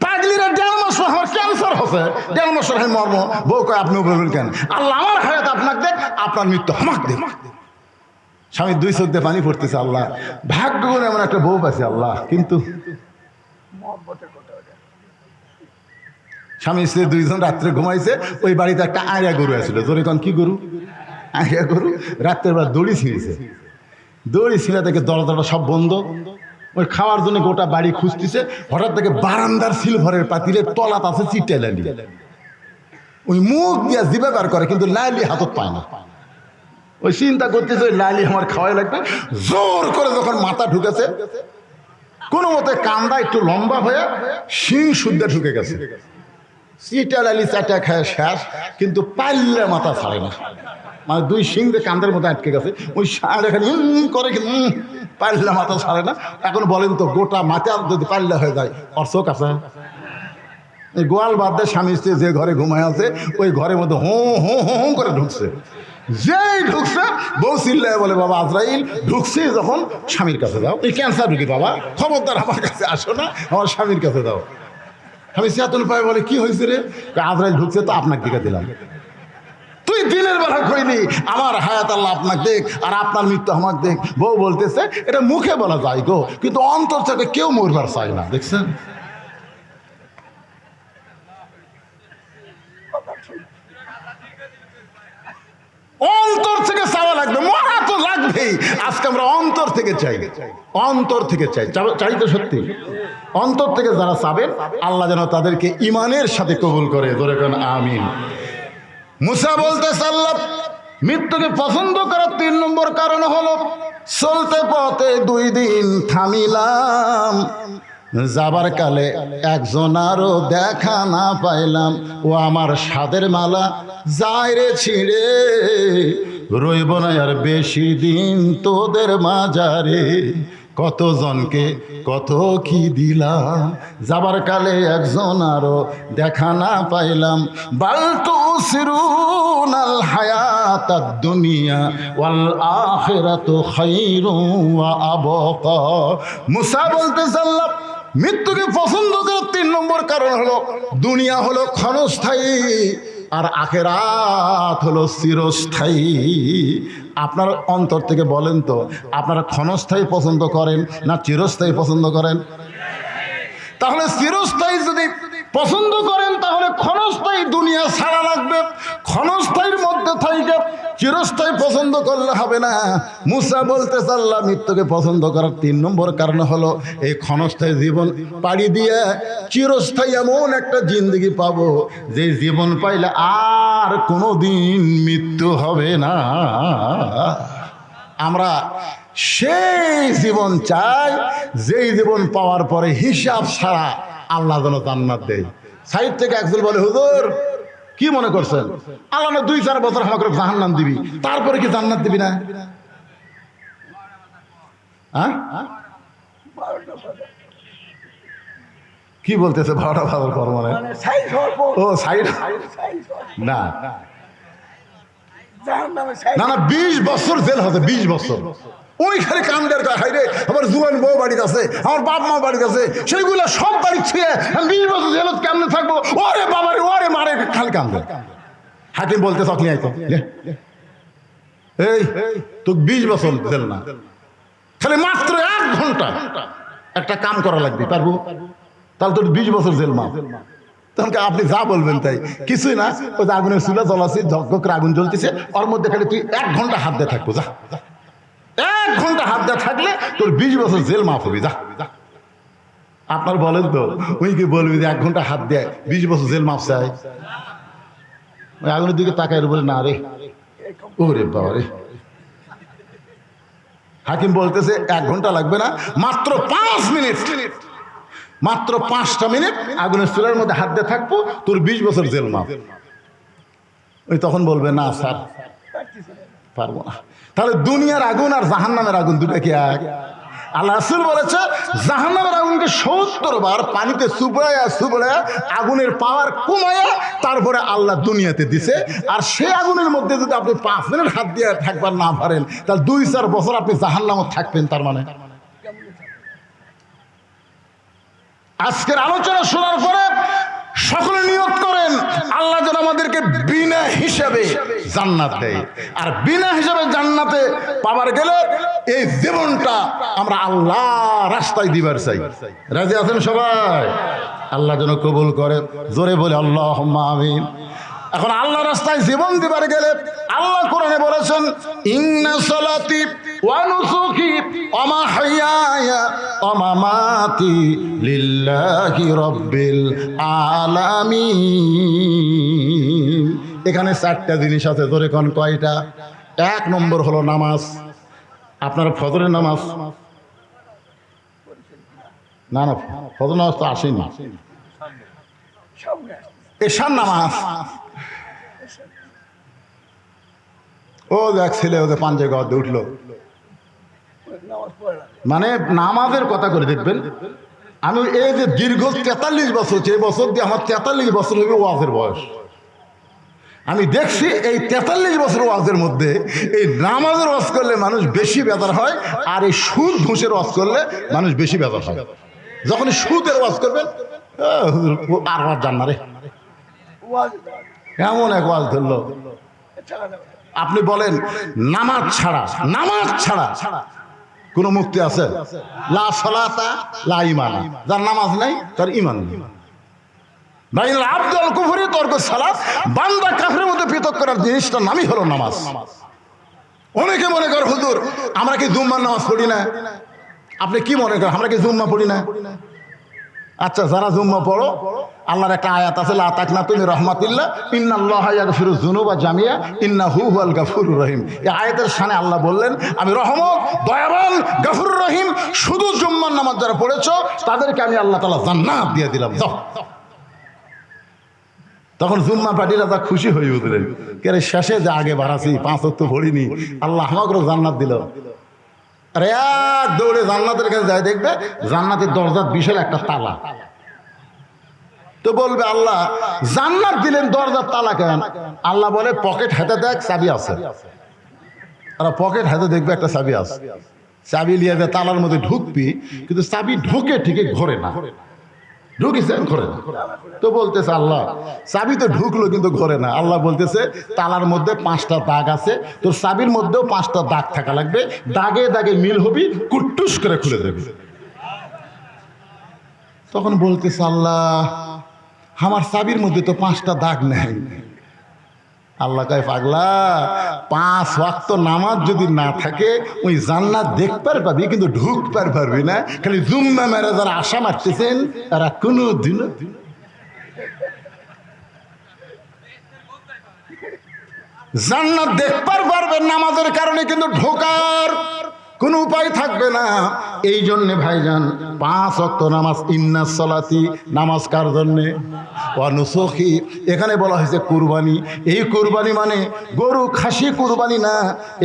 পাগলির 1.5 মাস পর আমার ক্যান্সার হচ্ছে, 1.5 মাস পর আমি মরব। বউ কয় আপনিও বলবেন কেন? আল্লাহ আমার হায়াত আপনাকে দেখ, আপনার মৃত্যু আমাকে দেখ। স্বামীর 2 চোখ দিয়ে পানি পড়তেছে, আল্লাহ ভাগ্য করে এমন একটা বউ পাইছে আল্লাহ। কিন্তু স্বামী স্ত্রী 2 জন রাত্রে ঘুমাইছে, ওই বাড়িতে একটা আড়িয়া গরু আছিল। জোরে কন কি গরু? আড়িয়া গরু। রাত্রের বেলা দড়ি ছিঁড়েছে, দড়ি ছিঁড়া থেকে দরজা সব বন্ধ, ওই খাওয়ার জন্য গোটা বাড়ি খুঁজতেছে। হঠাৎ থেকে বারান্দার সিলভারের পাতিলের তলাত আছে চিটে লালি, ওই মুখ দিয়া জিভে বার করে, কিন্তু লালি হাতত পায় না। ওই চিন্তা করতেছে ওই লালি আমার খাওয়াই লাগবে। জোর করে যখন মাথা ঢুকেছে, কোনো মতে কান্দা একটু লম্বা হয়ে শিং শুদ্ধে ঢুকে গেছে। চিটা লালি চাটা খায় শেষ, কিন্তু পাল্লে মাথা ছাড়ে না, মানে 2 শিং দিয়ে কান্দের মতো আটকে গেছে। ওই সাড়ে খালি করে, কিন্তু পাল্লে মাথা ছাড়ে না। এখন বলেন তো, গোটা মাথা যদি পাল্লে হয়ে যায়, ওর চোখ আছে? এই গোয়াল বাদ দিয়ে স্বামী স্ত্রী যে ঘরে ঘুমায় আছে, ওই ঘরের মধ্যে হো হো হো হো করে ঢুকছে। যেই ঢুকছে বউ চিল্লায় বলে বাবা আজরাইল ঢুকছে, যখন স্বামীর কাছে দাও, এই ক্যান্সার ঢুকি বাবা, খবরদার আমার কাছে আসো না, আমার স্বামীর কাছে দাও। আমি চেতন পাই বলে কি হয়েছে রে? আজরাইল ঢুকছে তো আপনাকে দিকে দিলাম। তুই দিনের বেলা কইলি আমার হায়াত আল্লাহ আপনাকে দেখ আর আপনার মৃত্যু আমাকে দেখ। বউ বলতেছে এটা মুখে বলা যায় গো, কিন্তু অন্তর থেকে কেউ মরবার চায় না। দেখছেন, অন্তর থেকে চাওয়া লাগবে, মরা তো লাগবেই। আজকে আমরা অন্তর থেকে চাই, অন্তর থেকে চাই, চাই তো সত্যি। অন্তর থেকে যারা চাবেন আল্লাহ যেন তাদেরকে ইমানের সাথে কবুল করে, ধরে কেন আমিন। মুসা বলতেছে আল্লাহ মৃত্যুকে পছন্দ করার 3 নম্বর কারণ হলো চলতে পথে 2 দিন থামিলাম, যাবার কালে একজনারও দেখা না পাইলাম, ও আমার সাদের মালা যায় রে ছিঁড়ে, রইব না আর বেশি দিন তোদের মাঝারে, কতজনকে কত কি দিলাম, যাবার কালে একজনারও দেখা না পাইলাম, বালতু সিরুনাল হায়াতাদ দুনিয়া ওয়াল আখিরাতু খায়রুন ওয়া আবকা। মুসা বলতেছে আল্লাহ মৃত্যুকে পছন্দ করার 3 নম্বর কারণ হলো দুনিয়া হলো ক্ষণস্থায়ী আর আখিরাত হলো চিরস্থায়ী। আপনার অন্তর থেকে বলেন তো, আপনারা ক্ষণস্থায়ী পছন্দ করেন না চিরস্থায়ী পছন্দ করেন? তাহলে চিরস্থায়ী যদি পছন্দ করেন তাহলে ক্ষণস্থায়ী দুনিয়া ছাড়া লাগবে, ক্ষণস্থায়ীর মধ্যে থেকে চিরস্থায়ী পছন্দ করলে হবে না। মুসা বলতে আল্লাহ মৃত্যুকে পছন্দ করার 3 নম্বর কারণ হলো এই ক্ষণস্থায়ী জীবন পাড়ি দিয়ে চিরস্থায়ী এমন একটা জিন্দগি পাবো যে জীবন পাইলে আর কোনো দিন মৃত্যু হবে না। আমরা সেই জীবন চাই যেই জীবন পাওয়ার পরে হিসাব ছাড়া আল্লাহ যেন জান্নাত দেয়। সাইড থেকে একজন বলে হুজুর কি মনে করছেন আল্লাহ না 2-4 বছর আমাকে জাহান্নাম দিবি, তারপরে কি জান্নাত দিবি না? হ্যাঁ কি বলতেছে 12টা বাজার পর মানে ও সাইড না না না 20 বছর জেল হবে, 20 বছর। ওইখানে কান্দের হাই রে আমার জুয়ান বউ বাড়িতে আছে, আমার বাপ মা বাড়িতে আছে, সেইগুলো সব বাড়ি ছুঁয়ে 20 বছর জেলত কেমনে থাকবো? ওরে বাবারে ওরে মারে খালি কান্দে। হাকিম বলতে চকলি আইতো এই তো 20 বছর জেল না, খালি মাত্র 1 ঘন্টা একটা কাম করা লাগবে, পারবো? তাহলে তোর 20 বছর জেল মা। তখন আপনি যা বলবেন তাই, কিছুই না, ওই যে আগুনের চুলা জ্বলাচ্ছে, ঝকঝক করে আগুন জ্বলতেছে, ওর মধ্যে খালি তুই 1 ঘন্টা হাত দিয়ে থাকবো, যা 1 ঘন্টা হাত দিয়ে থাকলে তোর 20 বছর জেল মাফ হবে, যা। আপনার বলেন তো উনি কি বলবি যে 1 ঘন্টা হাত দেয় 20 বছর জেল মাফ চাই? ওই আগুনের দিকে তাকায় বলে না রে ওরে বাবা রে। হাকিম বলতেছে 1 ঘন্টা লাগবে না, মাত্র 5 মিনিট, মাত্র 5টা মিনিট আগুনের চুলার মধ্যে হাত দিয়ে থাকবো, তোর 20 বছর জেল মাফ। ওই তখন বলবে না স্যার পারবো না। তাহলে দুনিয়ার আগুন আর জাহান্নামের আগুন দুটা কি এক? আল্লাহ রাসূল বলেছে জাহান্নামের আগুনকে 70 বার পানিতে চুবড়ায়া চুবড়ায়া আগুনের পাওয়ার কমায়া তারপরে আল্লাহ দুনিয়াতে দিছে। আর সেই আগুনের মধ্যে যদি আপনি 5 মিনিট হাত দিয়ে থাকবার না পারেন তাহলে 2-4 বছর আপনি জাহান্নামে থাকবেন। তার মানে আজকের আলোচনা শোনার পরে সকলে নিয়ত করেন আল্লাহ যেন আমাদেরকে বিনা হিসাবে জান্নাত দেয়। আর বিনা হিসাবে জান্নাতে পাবার গেলে এই জীবনটা আমরা আল্লাহ রাস্তায় দিবার চাই। রাজি আছেন সবাই? আল্লাহ যেন কবুল করে, জোরে বলে আল্লাহুম্মা আমিন। এখন আল্লাহ রাস্তায় জীবন দিবার গেলে আল্লাহ কোরআনে বলেছেন ইন্না সালাতি ওয়া নুসুকি ওয়া মাহইয়ায়া ওয়া মামাতি লিল্লাহি রাব্বিল আলামিন। এখানে 4টা জিনিস আছে, ধরে কোন কয়টা? 1 নম্বর হলো নামাজ। আপনার ফজরের নামাজ না না ফজর নামাজ তো আসেনি, এশার নামাজ। ও দেখ ছেলে ওদের পাঞ্জে গদ উঠলো, মানে নামাজের কথা করে দেখবেন। আমি এই যে দীর্ঘ 43 বছর, যে বছর দিয়ে আমার 43 বছর হবে ওয়াজের বয়স, আমি দেখছি এই 43 বছর ওয়াজের মধ্যে এই নামাজের ওয়াজ করলে মানুষ বেশি বেজার হয়, আর এই সুদ ঘুষের ওয়াজ করলে মানুষ বেশি বেজার হয়। যখন সুদের ওয়াজ করবেন আর ওয়াজ জান না রে, এমন এক ওয়াজ ধরলো। আপনি বলেন নামাজ ছাড়া কোন মুক্তি আছে? লা সালাতা লা ঈমানা, যার নামাজ নাই তার ঈমান নেই। বাইনাল আবদি ওয়াল কুফরি তরকুস সালাত, বান্দা কাফেরের মধ্যে পৃথক করার জিনিসটার নামই হলো নামাজ। অনেকে মনে করে হুজুর আমরা কি জুম্মার নামাজ পড়ি না? আপনি কি মনে করেন আমরা কি জুম্মা পড়ি না? আচ্ছা, যারা জুম্মা পড়ো, আল্লাহর একটা আয়াত আছে, লা তাকনাতু মির রাহমাতিল্লাহ ইন্নাল্লাহা ইয়াগফিরুয যুনুবা জামিয়া ইন্নাহু হুয়াল গাফুরুর রহিম। এই আয়াতের শানে আল্লাহ বললেন আমি রহমত, দয়াবান, গাফুরুর রহিম। শুধু জুম্মার নামাজ যারা পড়েছো তাদেরকে আমি আল্লাহ তাআলা জান্নাত দিয়ে দিলাম। যাও। তখন জুম্মা পার্টিরা যা খুশি হয়ে উঠলেন, কে শেষে যে আগে বাড়াছি 5 ওয়াক্ত পড়িনি, আল্লাহ আমাকেও জান্নাত দিল। আরে এক দৌড়ে জান্নাতের কাছে যায়, দেখবে জান্নাতের দরজার বিশাল একটা তালা। তো বলবে আল্লাহ জান্নাত দিলেন, দরজার তালা কেন? আল্লাহ বলে পকেট হাতে দেখ, চাবি আছে। আর পকেট হাতে দেখবে একটা চাবি আছে, চাবি নিয়ে যে তালার মধ্যে ঢুকবি, কিন্তু চাবি ঢুকে ঠিকই ঘরে না, ঢুকিছে ঘরে না। তো বলতেছে আল্লাহ চাবি তো ঢুকলো কিন্তু ঘরে না। আল্লাহ বলতেছে তালার মধ্যে 5টা দাগ আছে, তোর চাবির মধ্যেও 5টা দাগ থাকা লাগবে, দাগে দাগে মিল হবি, কুট্টুস করে খুলে দেবে। তখন বলতেছে আল্লাহ আমার চাবির মধ্যে তো 5টা দাগ নেই। আল্লাহ কয় পাগলা, 5 ওয়াক্ত নামাজ যদি না থাকে ওই জান্নাত দেখতে পাবি কিন্তু ঢুকতে পারবি না। খালি জুম্মা মেরে যারা আশা মারতেছেন তারা কোনোদিন জান্নাত দেখতে পারবেন নামাজের কারণে, কিন্তু ঢোকার কোনো উপায় থাকবে না। এই জন্যে ভাইজান 5 ওয়াক্ত নামাজ, ইন্নাস সালাতি, নামাজ কার জন্যে? ওয়া নুসুখি, এখানে বলা হয়েছে কুরবানি। এই কুরবানি মানে গরু খাসি কুরবানি না।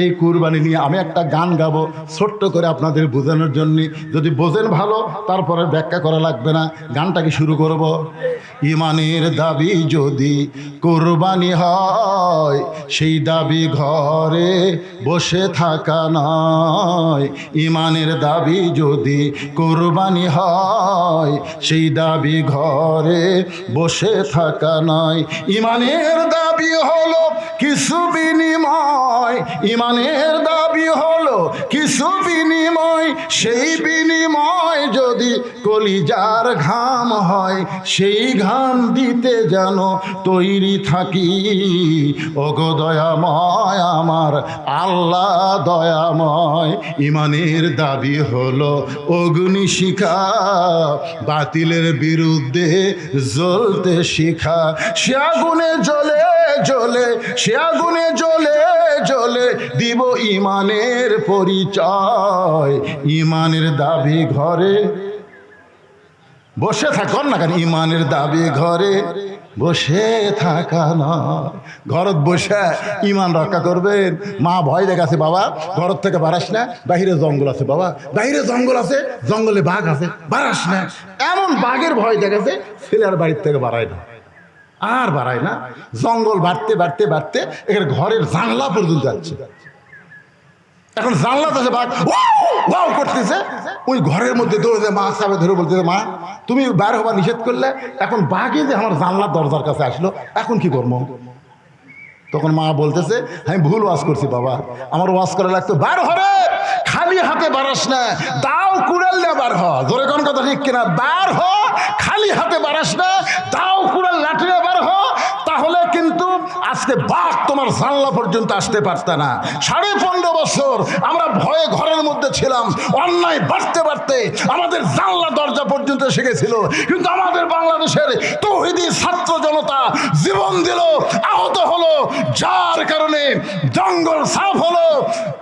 এই কুরবানি নিয়ে আমি একটা গান গাবো ছোট্ট করে আপনাদের বোঝানোর জন্য। যদি বোঝেন ভালো, তারপরে ব্যাখ্যা করা লাগবে না। গানটাকে শুরু করব। ইমানের দাবি যদি কুরবানি হয়, সেই দাবি ঘরে বসে থাকা নয়। ইমানের দাবি যদি কুরবানি হয়, সেই দাবি ঘরে বসে থাকা নয়। ইমানের দাবি হলো কিছু বিনিময়, ইমানের দাবি হলো কিছু বিনিময়। সেই বিনিময় যদি কলিজার ঘাম হয়, সেই ঘাম দিতে যেন তৈরি থাকি। ওগো দয়াময় আমার আল্লাহ দয়াময়। ইমানের দাবি হলো অগ্নিশিখা, বাতিলের বিরুদ্ধে জ্বলতে শিখা। সে আগুনে জ্বলে জ্বলে, সে আগুনে জ্বলে জ্বলে দিব ইমানের পরিচয়। ইমানের দাবি ঘরে বসে থাকুন না কেন? ইমানের দাবি ঘরে বসে থাকা নয়। ঘরত বসে ইমান রক্ষা করবেন। মা ভয় দেখাছে, বাবা ঘর থেকে বাড়াস না, বাহিরে জঙ্গল আছে। বাবা বাহিরে জঙ্গল আছে, জঙ্গলে বাঘ আছে, বাড়াস না। এমন বাঘের ভয় দেখাছে, ছেলের বাড়ির থেকে বাড়ায় না, আর বাড়ায় না। জঙ্গল বাড়তে বাড়তে বাড়তে এখানে ঘরের জানলা পর্যন্ত যাচ্ছে। এখন জানলা তো বাঘ ওয়াও করতেছে, ওই ঘরের মধ্যে দৌড়ে মা সাবে ধরে বলতেছে, মা তুমি বাইরে হবার নিষেধ করলে, এখন বাঘে যে আমার জানলার দরজার কাছে আসলো, এখন কি করবো? তখন মা বলতেছে, আমি ভুল ওয়াজ করছি বাবা, আমার ওয়াজ করা লাগতো বার হরে, খালি হাতে বাড়াস না, দাও কুড়াল না বার হ। জোরে কোন কথা ঠিক কিনা? বার হ, খালি হাতে বাড়াস না, দাও কুড়াল লাঠি না বার হ। তাহলে কিন্তু আজকে বাঘ তোমার জানলা পর্যন্ত আসতে পারত না। 15.5 বছর আমরা ভয়ে ঘরের মধ্যে ছিলাম, অন্যায় বাড়তে বাড়তে আমাদের জানলা দরজা পর্যন্ত এসে গেছিল। কিন্তু আমাদের বাংলাদেশের তৌহিদি ছাত্র জনতা জীবন দিল, আহত হলো, যার কারণে জঙ্গল সাফ হলো।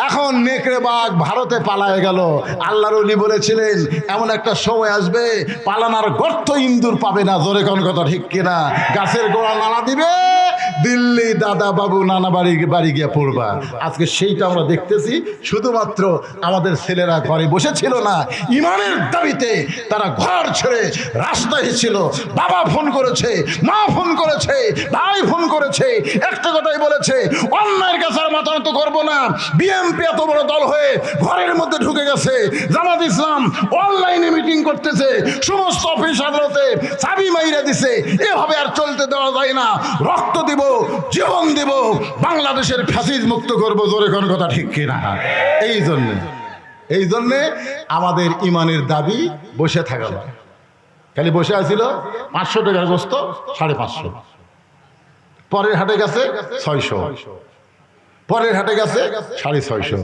এখন নেকড়ে বাঘ ভারতে পালায় গেল। আল্লাহর ওলি বলেছিলেন এমন একটা সময় আসবে পালানার গর্ত ইন্দুর পাবে না। জোরে কোন কথা ঠিক কিনা? গাছের গোড়া নাড়া দিবে, দিল্লি দাদা বাবু নানা বাড়ি গিয়ে পড়বা। আজকে সেইটা আমরা দেখতেছি। শুধুমাত্র আমাদের ছেলেরা ঘরে বসেছিল না, ইমানের দাবিতে তারা ঘর ছেড়ে রাস্তায় ছিল। বাবা ফোন করেছে, মা ফোন করেছে, ভাই ফোন করেছে, একটা কথাই বলেছে, অন্যায়ের কাছে আর মাথা নত করবো না। বিএনপি এত বড় দল হয়ে ঘরের মধ্যে ঢুকে গেছে, জামাত ইসলাম অনলাইনে মিটিং করতেছে, সমস্ত অফিস আদালতে চাবি মাইরা দিছে। এভাবে আর চলতে দেওয়া যায় না। রক্ত দিব, জীবন দিব, বাংলাদেশের ফ্যাসিজ মুক্ত করবো। জোরে কোন কথা ঠিক কিনা? এই জন্যে আমাদের ইমানের দাবি বসে থাকা যায়। খালি বসে আছিল 500 টাকার গোস্ত 550, পরের হাটে গেছে 600, পরের হাটে গেছে 650।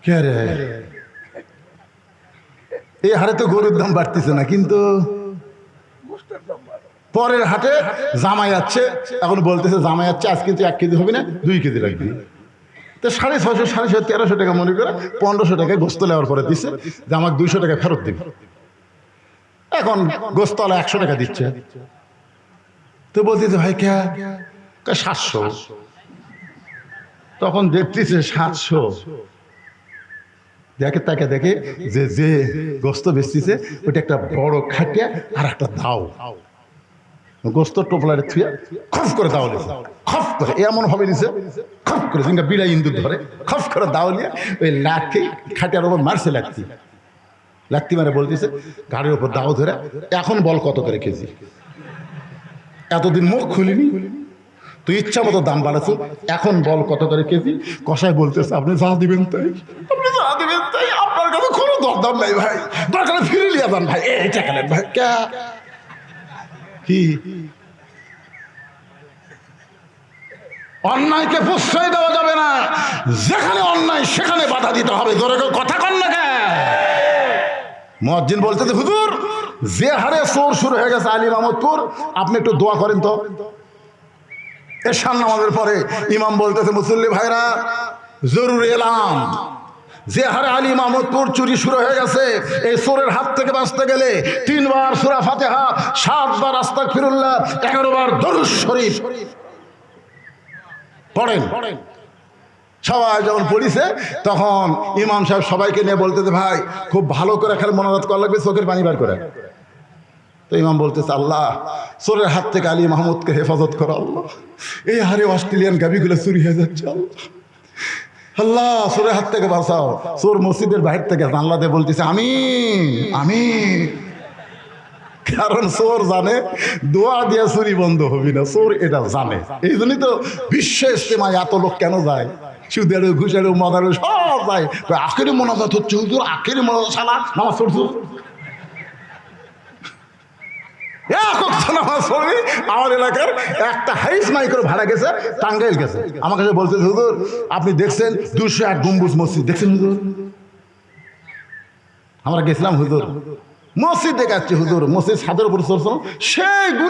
কে রে, এই হারে তো গরুর দাম বাড়তেছে না, কিন্তু পরের হাটে জামাই যাচ্ছে, এখন বলতেছে জামাই যাচ্ছে আজ কিন্তু 1 কেজি হবে না, 2 কেজি লাগবে। তো 650, 650, 1300 টাকা মনে করে 1500 টাকায় গোস্ত নেওয়ার পরে দিচ্ছে যে আমাকে 200 টাকা ফেরত দিবে। এখন গোস্তওয়ালা 100 টাকা দিচ্ছে। তো বলতেছে ভাই কে? 700। তখন দেখতেছে 700, দেখে তাকে দেখে যে যে গোস্ত বেচতেছে ওটা একটা বড় খাটিয়া আর একটা দাও। গোস্ত টোপলারে থুয়ে খফ করে দাও নিয়েছে, খফ করে এমন ভাবে নিছে, খফ করে জিঙ্গা বিড়া ইন্দুর ধরে খফ করে দাও নিয়ে ওই লাঠি খাটিয়ার ওপর মারছে। লাঠি মারে বলতেছে গাড়ির ওপর দাও ধরে, এখন বল কত করে কেজি? এতদিন মুখ খুলিনি, তুই ইচ্ছা মতো দাম বাড়াচ্ছ, এখন বল কত করে কেজি? কষায় বলতেছে আপনি যা দিবেন তাই, আপনি যা দিবেন তাই, আপনার কাছে কোনো দরদাম নাই ভাই, দরকার ফিরে লিয়া যান ভাই, এইটা কেন ভাই? কি অন্যায়কে প্রশ্রয় দেওয়া যাবে না, যেখানে অন্যায় সেখানে বাধা দিতে হবে। ধরে কথা কন না কে? মুয়াজ্জিন বলতেছে হুজুর যে হারে চোর শুরু হয়ে গেছে আলী মাহমুদপুর, আপনি একটু দোয়া করেন তো। এশার নামাজের পরে ইমাম বলতেছে মুসল্লি ভাইরা জরুরি এলাম, যে হারে আলী মাহমুদপুর চুরি শুরু হয়ে গেছে, এই চোরের হাত থেকে বাঁচতে গেলে 3 বার সূরা ফাতিহা, 7 বার আস্তাগফিরুল্লাহ, 11 বার দরুদ শরীফ পড়েন। সবাই যখন পড়িছে তখন ইমাম সাহেব সবাইকে নিয়ে বলতেছে ভাই খুব ভালো করে খেলে মনোরথ করা লাগবে, চোখের পানি বার করে। তো ইমাম বলতেছে আল্লাহ চোরের হাত থেকে আলী মাহমুদকে হেফাজত করো আল্লাহ, এই হারে অস্ট্রেলিয়ান গাবিগুলো চুরি হয়ে যাচ্ছে আল্লাহ, চোরের হাত থেকে বাঁচাও। চোর মসজিদের বাহির থেকে জানলা দিয়ে বলতেছে আমি কারণ চোর জানে দোয়া দিয়ে চুরি বন্ধ হবি না, চোর এটা জানে। এই জন্যই তো বিশ্ব ইজতেমায় এত লোক কেন যায়, সুদেরও ঘুষেরও মদারও সব যায়। আখেরি মোনাজাত হচ্ছে হুজুর, আখেরি মোনাজাত সালা নামাজ পড়ছো, আমার এলাকার একটা হাইস মাইক্রো ভাড়া গেছে, টাঙ্গাইল গেছে, আমার কাছে বলছে হুজুর আপনি দেখছেন 208 গম্বুজ মসজিদ দেখছেন হুজুর? আমরা গেছিলাম হুজুর, মসজিদ দেখাচ্ছি হুজুর, মসজিদ ছাদের উপর চলছো সেই